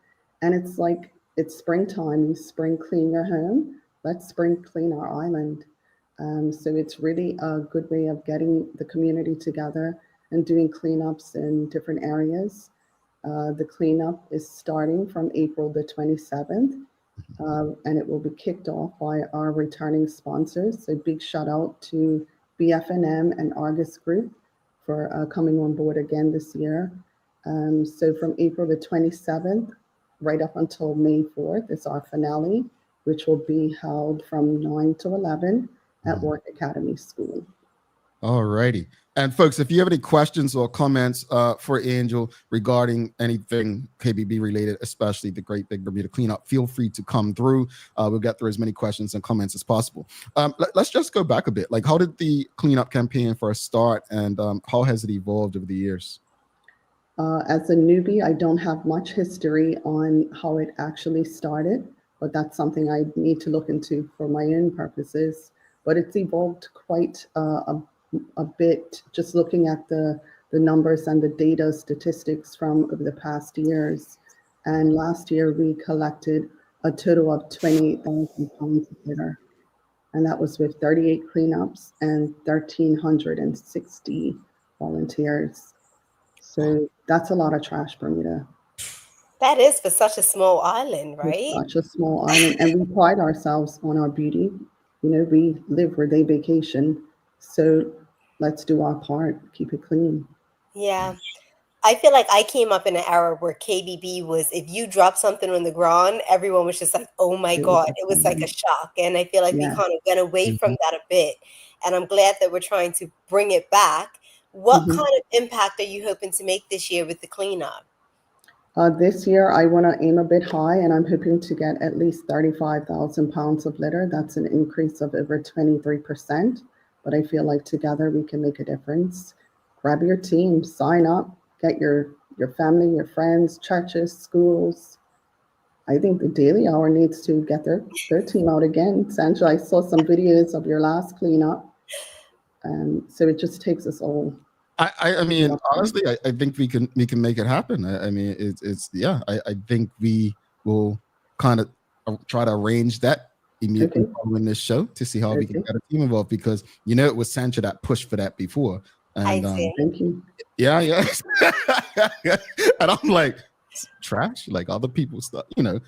N: And it's like, it's springtime. You spring clean your home. Let's spring clean our island. So it's really a good way of getting the community together and doing cleanups in different areas. The cleanup is starting from April the 27th, and it will be kicked off by our returning sponsors. So big shout out to BFNM and Argus Group for coming on board again this year. So from April the 27th, right up until May 4th is our finale, which will be held from 9 to 11 at Work Academy School.
B: All righty. And folks, if you have any questions or comments for Angel regarding anything KBB related, especially the Great Big Bermuda Cleanup, feel free to come through. We'll get through as many questions and comments as possible. Let's just go back a bit. Like, how did the cleanup campaign first start, and how has it evolved over the years?
N: As a newbie, I don't have much history on how it actually started, but that's something I need to look into for my own purposes. But it's evolved quite a bit, just looking at the numbers and the data statistics from over the past years. And last year we collected a total of 28,000 pounds of litter. And that was with 38 cleanups and 1,360 volunteers. So that's a lot of trash, Bermuda.
C: That is for such a small island, right?
N: It's such a small island. And we pride ourselves on our beauty. You know, we live where they vacation. So let's do our part, keep it clean.
C: Yeah. I feel like I came up in an era where KBB was, if you drop something on the ground, everyone was just like, oh my God. It was like a shock. And I feel like we kind of went away from that a bit. And I'm glad that we're trying to bring it back. What kind of impact are you hoping to make this year with the cleanup?
N: This year, I want to aim a bit high, and I'm hoping to get at least 35,000 pounds of litter. That's an increase of over 23%. But I feel like together we can make a difference. Grab your team, sign up, get your family, your friends, churches, schools. I think the Daily Hour needs to get their team out again. Sandra, I saw some videos of your last cleanup. So it just takes us all.
B: I mean, honestly, I think we can make it happen. I mean, I think we will kind of try to arrange that immediately following this show to see how we can get a team involved, because it was Sancha that pushed for that before. And
N: thank you.
B: Yeah. And I'm like, trash, like other people's stuff,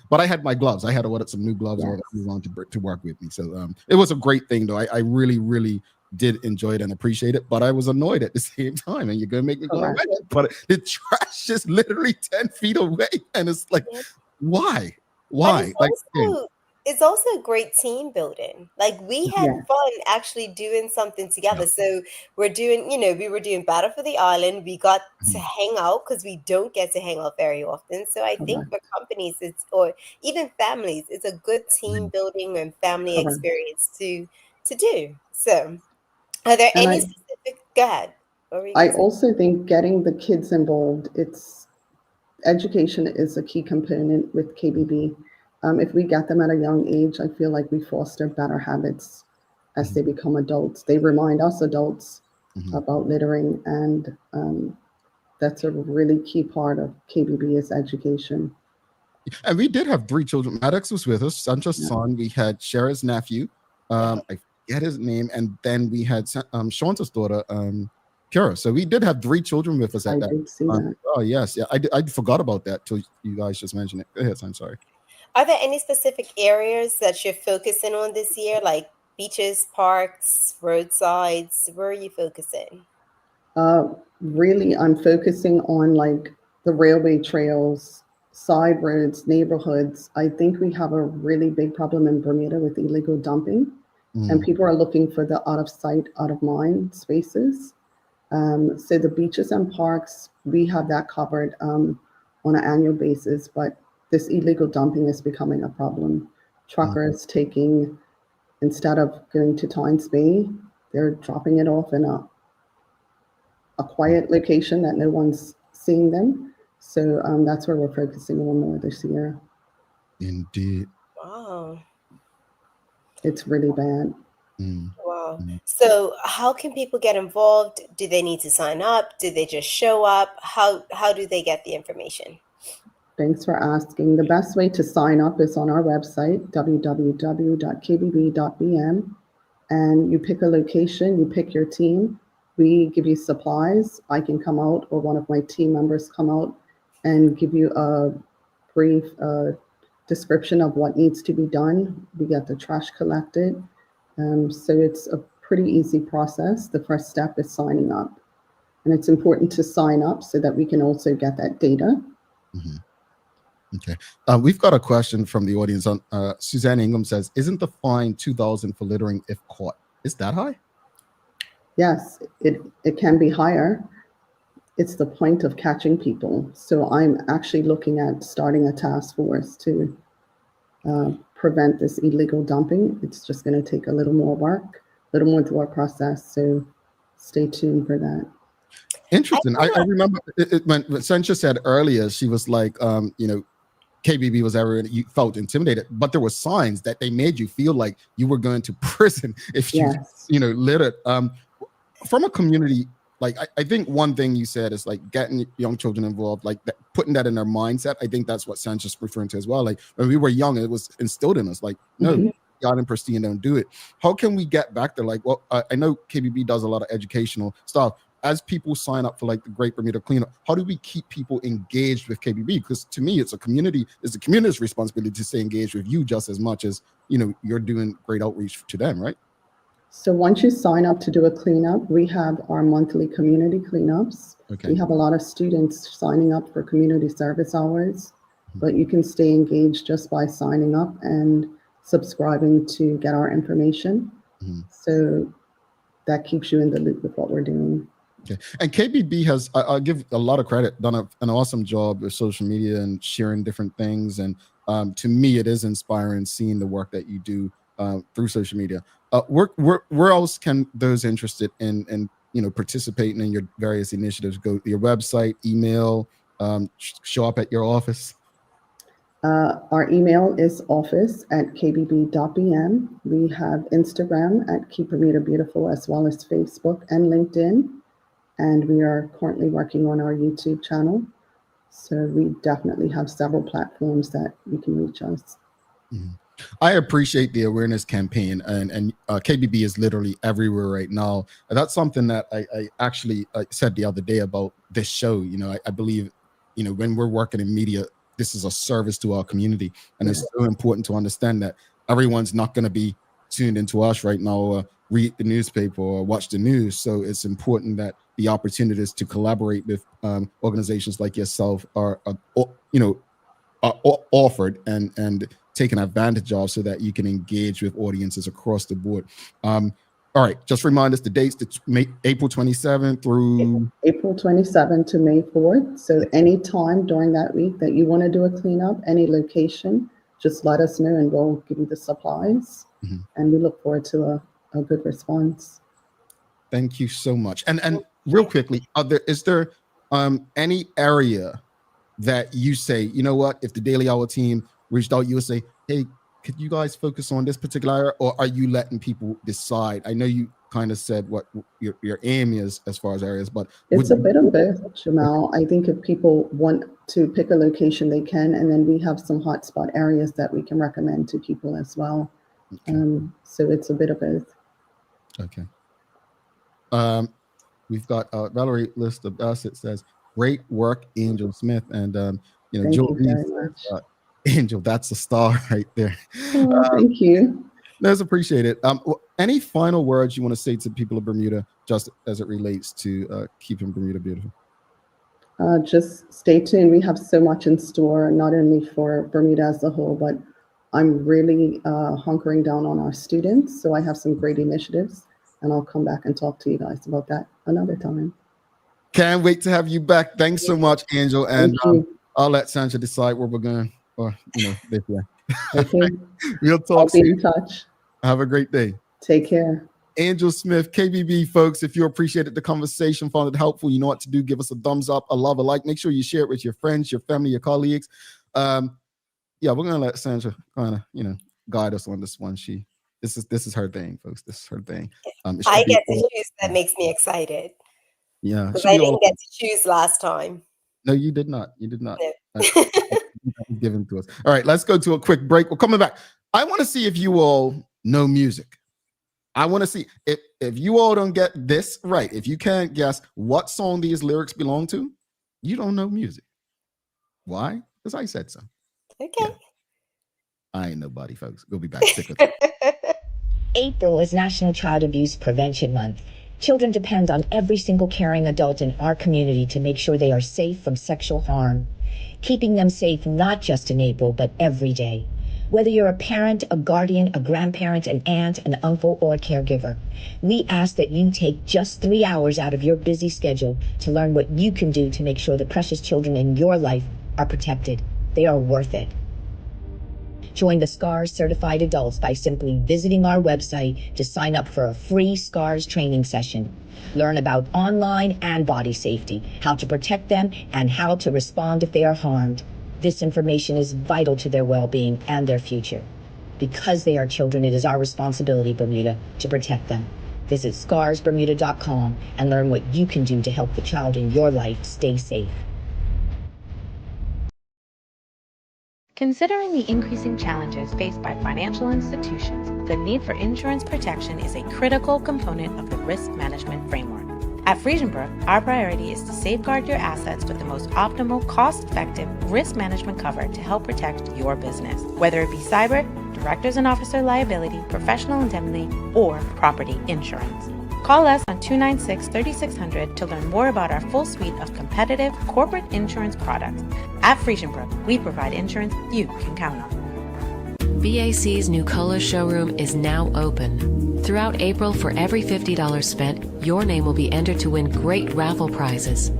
B: but I had my gloves. I had to order some new gloves or on to work with me. So it was a great thing though. I really did enjoy it and appreciate it, but I was annoyed at the same time. And you're gonna make me go away, but the trash is literally 10 feet away, and it's like, why?
C: It's also a great team building. Like, we had fun actually doing something together. So we're doing, we were doing Battle for the Island. We got to hang out because we don't get to hang out very often. So I think for companies, or even families, it's a good team building and family experience to do. So are there any specific, go ahead.
N: I also think getting the kids involved, education is a key component with KBB. If we get them at a young age, I feel like we foster better habits as they become adults. They remind us adults about littering, and that's a really key part of KBB is education.
B: And we did have 3 children. Maddox was with us, Sancha's son. We had Shara's nephew. I forget his name. And then we had Shanta's daughter, Kara. So we did have 3 children with us at that time. Oh, yes. Yeah, I forgot about that till you guys just mentioned it. Go ahead, I'm sorry.
C: Are there any specific areas that you're focusing on this year, like beaches, parks, roadsides? Where are you focusing?
N: Really, I'm focusing on like the railway trails, side roads, neighborhoods. I think we have a really big problem in Bermuda with illegal dumping, and people are looking for the out of sight, out of mind spaces. So the beaches and parks, we have that covered on an annual basis, but this illegal dumping is becoming a problem. Truckers taking, instead of going to Tynes Bay, they're dropping it off in a quiet location that no one's seeing them. So that's where we're focusing on more this year.
B: Indeed.
C: Wow.
N: It's really bad.
C: Wow. So how can people get involved? Do they need to sign up? Do they just show up? How do they get the information?
N: Thanks for asking. The best way to sign up is on our website, www.kbb.bm, and you pick a location, you pick your team. We give you supplies. I can come out, or one of my team members come out and give you a brief description of what needs to be done. We get the trash collected. So it's a pretty easy process. The first step is signing up. And it's important to sign up so that we can also get that data.
B: Mm-hmm. Okay. We've got a question from the audience. On Suzanne Ingham says, isn't the fine $2,000 for littering if caught? Is that high?
N: Yes, it can be higher. It's the point of catching people. So I'm actually looking at starting a task force to prevent this illegal dumping. It's just going to take a little more work, a little more through our process. So stay tuned for that.
B: Interesting. I remember when Sencha said earlier, she was like, KBB was ever, you felt intimidated, but there were signs that they made you feel like you were going to prison if you, littered. From a community, like I think one thing you said is like getting young children involved, like that, putting that in their mindset. I think that's what Sancha's referring to as well. Like when we were young, it was instilled in us, like, no, God and pristine, don't do it. How can we get back there? Like, well, I know KBB does a lot of educational stuff. As people sign up for like the Great Bermuda Cleanup, how do we keep people engaged with KBB? Because to me, it's the community's responsibility to stay engaged with you just as much as, you're doing great outreach to them, right?
N: So once you sign up to do a cleanup, we have our monthly community cleanups. Okay. We have a lot of students signing up for community service hours, but you can stay engaged just by signing up and subscribing to get our information. So that keeps you in the loop with what we're doing.
B: Okay. And KBB has, I'll give a lot of credit, done an awesome job with social media and sharing different things. And to me, it is inspiring seeing the work that you do through social media. Where else can those interested in participating in your various initiatives go? To your website, email, show up at your office?
N: Our email is office@kbb.bm. We have Instagram at Keep Bermuda Beautiful, as well as Facebook and LinkedIn. And we are currently working on our YouTube channel. So we definitely have several platforms that you can reach us.
B: I appreciate the awareness campaign, and KBB is literally everywhere right now. And that's something that I actually said the other day about this show. I believe, when we're working in media, this is a service to our community. And it's so important to understand that everyone's not going to be tuned into us right now or read the newspaper or watch the news. So it's important that the opportunities to collaborate with organizations like yourself are offered and taken advantage of so that you can engage with audiences across the board. All right, just remind us the dates, April 27th through...
N: April 27th to May 4th. So anytime during that week that you want to do a cleanup, any location, just let us know and we'll give you the supplies. And we look forward to a good response.
B: Thank you so much. And real quickly, is there any area that you say, you know what, if the Daily Hour team reached out, you would say, hey, could you guys focus on this particular area, or are you letting people decide? I know you kind of said what your aim is as far as areas, but
N: it's a bit of both, Jamal. I think if people want to pick a location, they can, and then we have some hotspot areas that we can recommend to people as well. Okay. So it's a bit of both.
B: Okay. We've got Valerie Lister Bassett says, great work, Angel Smith. And,
N: thank you very much.
B: Angel, that's a star right there.
N: Oh, thank you.
B: That's appreciated. Any final words you want to say to people of Bermuda, just as it relates to keeping Bermuda beautiful?
N: Just stay tuned. We have so much in store, not only for Bermuda as a whole, but I'm really hunkering down on our students. So I have some great initiatives, and I'll come back and talk to you guys about that another time.
B: Can't wait to have you back. Thanks so much, Angel. And I'll let Sancha decide where we're going. Or, this way.
N: Okay.
B: We'll talk
N: I'll
B: soon.
N: be in touch.
B: Have a great day.
N: Take care.
B: Angel Smith, KBB, folks. If you appreciated the conversation, found it helpful, you know what to do. Give us a thumbs up, a love, a like. Make sure you share it with your friends, your family, your colleagues. We're gonna let Sandra kind of, guide us on this one. This is her thing, folks. This is her thing.
C: I get to choose. That makes me excited.
B: Yeah,
C: because I didn't get to choose last time.
B: No, you did not. You did not.
C: No.
B: Given to us. All right, let's go to a quick break. We're coming back. I want to see if you all know music. I want to see if you all don't get this right. If you can't guess what song these lyrics belong to, you don't know music. Why? Because I said so.
C: Okay.
B: Yeah. I ain't nobody, folks. We'll be back. Stick with it.
O: April is National Child Abuse Prevention Month. Children depend on every single caring adult in our community to make sure they are safe from sexual harm, keeping them safe not just in April, but every day. Whether you're a parent, a guardian, a grandparent, an aunt, an uncle, or a caregiver, we ask that you take just 3 hours out of your busy schedule to learn what you can do to make sure the precious children in your life are protected. They are worth it. Join the SCARS certified adults by simply visiting our website to sign up for a free SCARS training session. Learn about online and body safety, how to protect them, and how to respond if they are harmed. This information is vital to their well-being and their future. Because they are children, it is our responsibility, Bermuda, to protect them. Visit scarsbermuda.com and learn what you can do to help the child in your life stay safe.
P: Considering the increasing challenges faced by financial institutions, the need for insurance protection is a critical component of the risk management framework. At Friesenbrook, our priority is to safeguard your assets with the most optimal, cost-effective risk management cover to help protect your business, whether it be cyber, directors and officer liability, professional indemnity, or property insurance. Call us on 296-3600 to learn more about our full suite of competitive corporate insurance products. At Friesenbrook, we provide insurance you can count on.
K: BAC's new Cola showroom is now open. Throughout April, for every $50 spent, your name will be entered to win great raffle prizes.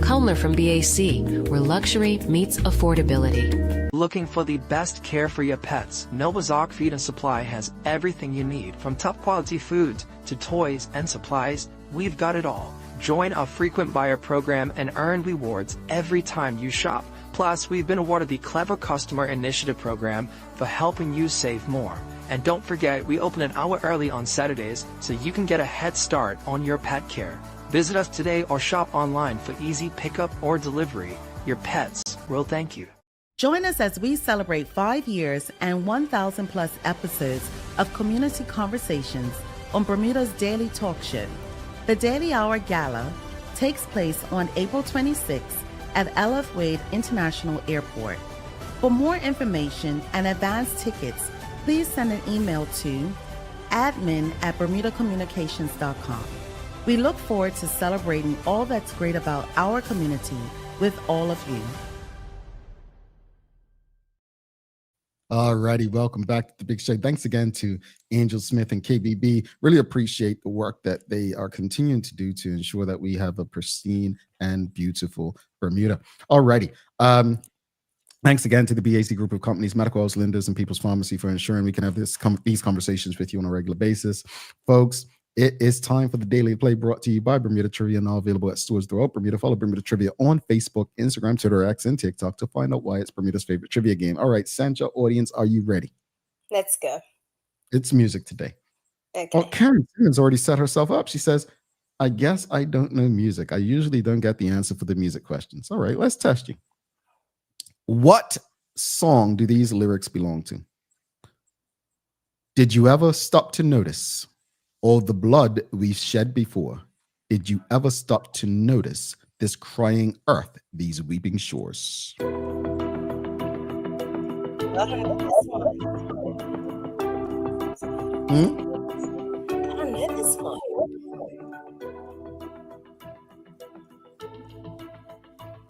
K: Come learn from BAC, where luxury meets affordability.
Q: Looking for the best care for your pets? Nova's Ark Feed and Supply has everything you need, from top quality food to toys and supplies. We've got it all. Join our frequent buyer program and earn rewards every time you shop. Plus, we've been awarded the Clever Customer Initiative program for helping you save more. And don't forget, we open an hour early on Saturdays so you can get a head start on your pet care. Visit us today or shop online for easy pickup or delivery. Your pets will thank you.
D: Join us as we celebrate 5 years and 1,000 plus episodes of community conversations on Bermuda's daily talk show. The Daily Hour Gala takes place on April 26th at LF Wade International Airport. For more information and advance tickets, please send an email to admin@bermudacommunications.com. We look forward to celebrating all that's great about our community with all of you.
B: Alrighty, welcome back to the Big Show. Thanks again to Angel Smith and KBB. Really appreciate the work that they are continuing to do to ensure that we have a pristine and beautiful Bermuda. Alrighty. Thanks again to the BAC group of companies, Medical House, Linders, and People's Pharmacy for ensuring we can have these conversations with you on a regular basis. Folks, it is time for the Daily Play, brought to you by Bermuda Trivia, now available at stores throughout Bermuda. Follow Bermuda Trivia on Facebook, Instagram, Twitter, X, and TikTok to find out why it's Bermuda's favorite trivia game. All right, Sancha audience, are you ready?
C: Let's go.
B: It's music today.
C: Okay.
B: Oh, Karen Simmons already set herself up. She says, I guess I don't know music. I usually don't get the answer for the music questions. All right, let's test you. What song do these lyrics belong to? Did you ever stop to notice all the blood we've shed before? Did you ever stop to notice this crying earth, these weeping shores?
C: I don't know this one. I don't know this one.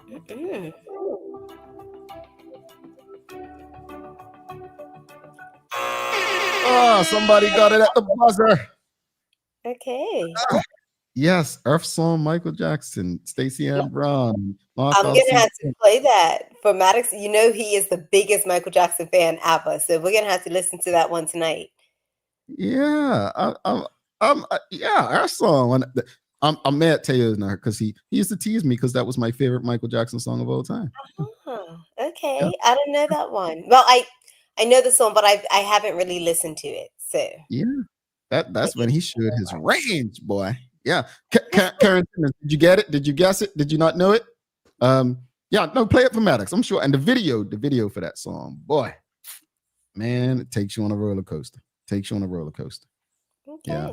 C: Mm-mm.
B: Oh, somebody got it at the buzzer.
C: Okay.
B: Yes, Earth Song, Michael Jackson, Stacey Ann Brown.
C: I'm going to have to play that for Maddox. You know he is the biggest Michael Jackson fan ever, so we're going to have to listen to that one tonight.
B: Yeah, yeah, Earth Song. I'm mad Taylor's not because he used to tease me because that was my favorite Michael Jackson song of all time.
C: Oh, okay. Yeah. I don't know that one. Well, I know the song, but I haven't really listened to it. So
B: yeah, that's when he showed his range, boy. Yeah, Karen, did you get it? Did you guess it? Did you not know it? Yeah, no, play it for Maddox. I'm sure. And the video for that song, boy, man, it takes you on a roller coaster.
C: Okay.
B: Yeah.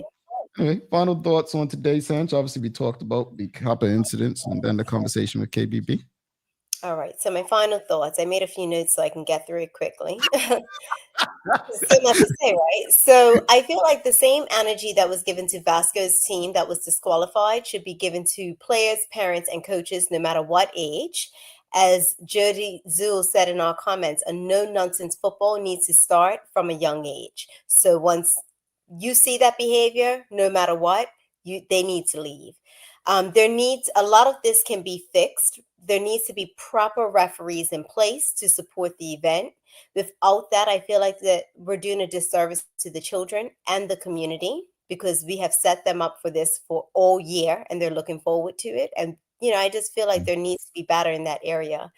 B: Anyway, final thoughts on today's Sanch. Obviously, we talked about the copper incidents and then the conversation with KBB.
C: All right. So my final thoughts. I made a few notes so I can get through it quickly. So much to say, right? So I feel like the same energy that was given to Vasco's team that was disqualified should be given to players, parents, and coaches, no matter what age. As Jody Zool said in our comments, a no-nonsense football needs to start from a young age. So once you see that behavior, no matter what, they need to leave. There needs a lot of this can be fixed. There needs to be proper referees in place to support the event. Without that, I feel like that we're doing a disservice to the children and the community because we have set them up for this for all year and they're looking forward to it. And, I just feel like there needs to be better in that area.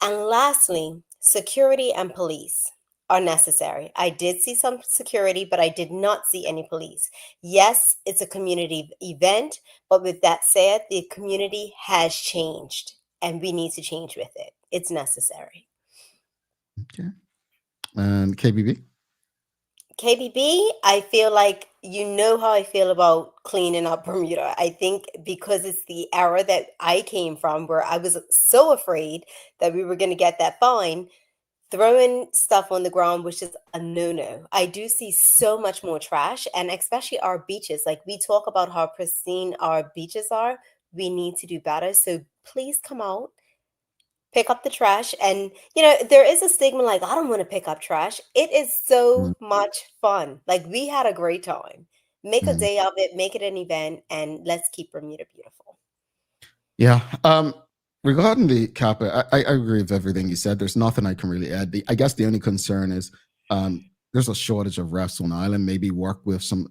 C: And lastly, security and police are necessary. I did see some security, but I did not see any police. Yes, it's a community event, but with that said, the community has changed and we need to change with it. It's necessary.
B: Okay. And KBB?
C: KBB, I feel like you know how I feel about cleaning up Bermuda. I think because it's the era that I came from where I was so afraid that we were going to get that fine, throwing stuff on the ground was just a no-no. I do see so much more trash and especially our beaches. Like we talk about how pristine our beaches are. We need to do better. So please come out, pick up the trash. And, there is a stigma like, I don't want to pick up trash. It is so much fun. Like, we had a great time. Make a day of it, make it an event, and let's keep Bermuda beautiful.
B: Yeah. Regarding the Kappa, I agree with everything you said. There's nothing I can really add. I guess the only concern is there's a shortage of refs on the island. Maybe work with some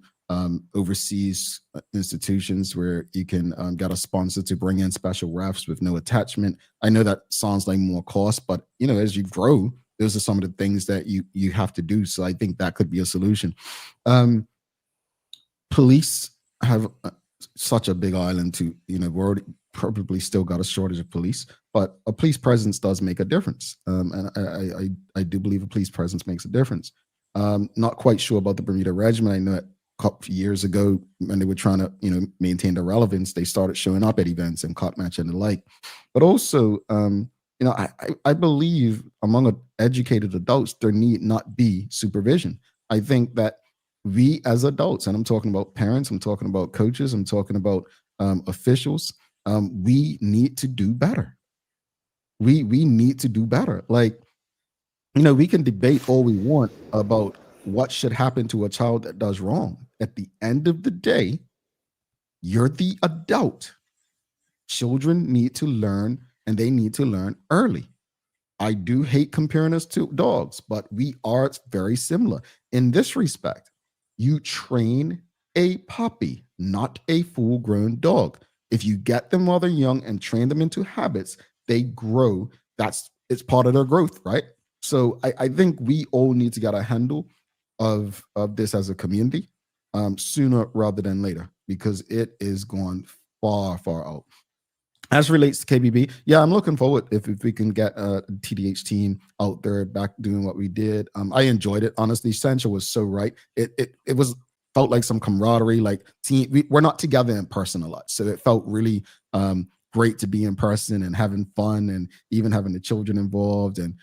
B: overseas institutions where you can get a sponsor to bring in special refs with no attachment. I know that sounds like more cost, but as you grow, those are some of the things that you have to do. So I think that could be a solution. Police have such a big island to, we're already probably still got a shortage of police, but a police presence does make a difference. And I do believe a police presence makes a difference. Not quite sure about the Bermuda Regiment. I know a couple of years ago when they were trying to, maintain the relevance, they started showing up at events and cop match and the like. But also, I believe among educated adults, there need not be supervision. I think that we as adults, and I'm talking about parents, I'm talking about coaches, I'm talking about officials, we need to do better. We need to do better. Like, we can debate all we want about what should happen to a child that does wrong. At the end of the day, you're the adult. Children need to learn, and they need to learn early. I do hate comparing us to dogs, but we are very similar in this respect. You train a puppy, not a full-grown dog. If you get them while they're young and train them into habits, they grow. It's part of their growth, right? So I think we all need to get a handle of this as a community sooner rather than later, because it is going far, far out. As relates to KBB, yeah, I'm looking forward if we can get a TDH team out there back doing what we did. I enjoyed it. Honestly, Sancho was so right. It felt like some camaraderie, like team. We're not together in person a lot, so it felt really great to be in person and having fun, and even having the children involved, and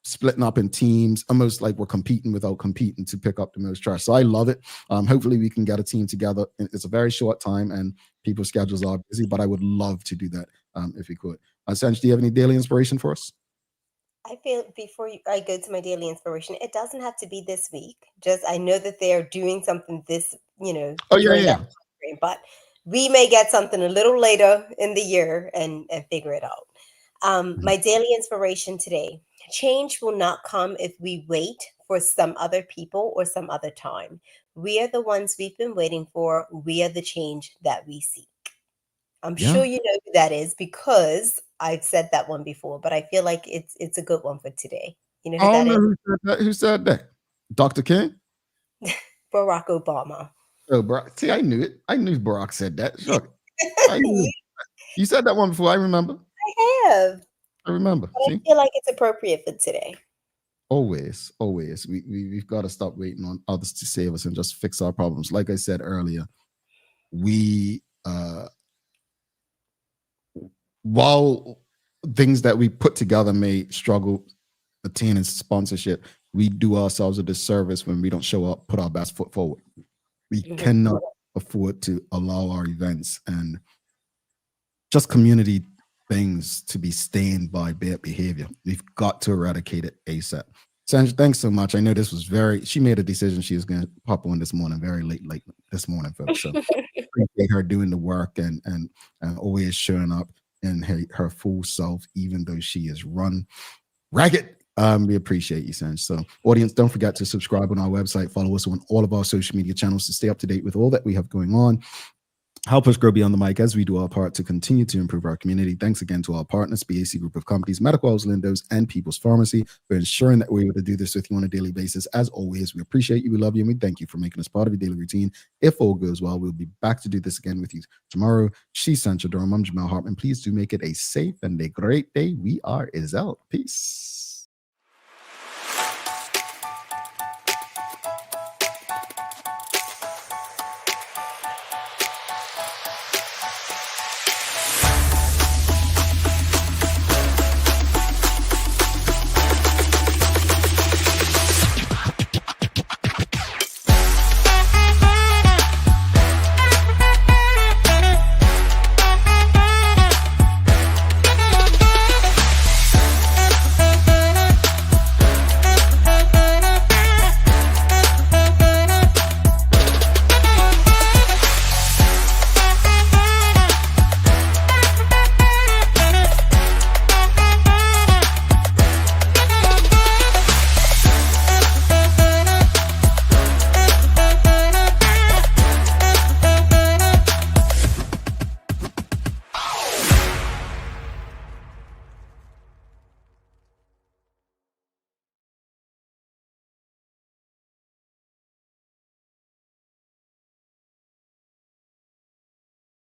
B: splitting up in teams, almost like we're competing without competing to pick up the most trash. So I love it. Hopefully we can get a team together. It's a very short time and people's schedules are busy, but I would love to do that if we could. Sanj, do you have any daily inspiration for us?
C: I feel before I go to my daily inspiration, it doesn't have to be this week. Just I know that they're doing something this,
B: Oh,
C: during
B: yeah.
C: that time frame, but we may get something a little later in the year and figure it out. My daily inspiration today: change will not come if we wait for some other people or some other time. We are the ones we've been waiting for. We are the change that we seek. I'm sure you know who that is because I've said that one before, but I feel like it's a good one for today. You know who
B: I
C: that
B: don't know
C: is?
B: who said that. Dr. King?
C: Barack Obama.
B: Oh, Barack. See, I knew it. I knew Barack said that. Sure. I knew. You said that one before. I remember.
C: I have.
B: I remember.
C: But I
B: See?
C: feel like it's appropriate for today.
B: Always. We've got to stop waiting on others to save us and just fix our problems. Like I said earlier, we while things that we put together may struggle attaining sponsorship, we do ourselves a disservice when we don't show up, put our best foot forward. We cannot afford to allow our events and just community things to be stained by bad behavior. We've got to eradicate it ASAP. Sandra, thanks so much. I know this was she made a decision she was going to pop on this morning, very late this morning, folks. So appreciate her doing the work and always showing up in her full self, even though she is run ragged. We appreciate you, Sanj. So audience, don't forget to subscribe on our website, follow us on all of our social media channels to stay up to date with all that we have going on. Help us grow beyond the mic as we do our part to continue to improve our community. Thanks again to our partners, BAC Group of Companies, Medical House Lindos, and People's Pharmacy for ensuring that we're able to do this with you on a daily basis. As always, we appreciate you, we love you, and we thank you for making us part of your daily routine. If all goes well, we'll be back to do this again with you tomorrow. She's Sancha Durham. I'm Jamal Hartman. Please do make it a safe and a great day. We are out. Peace.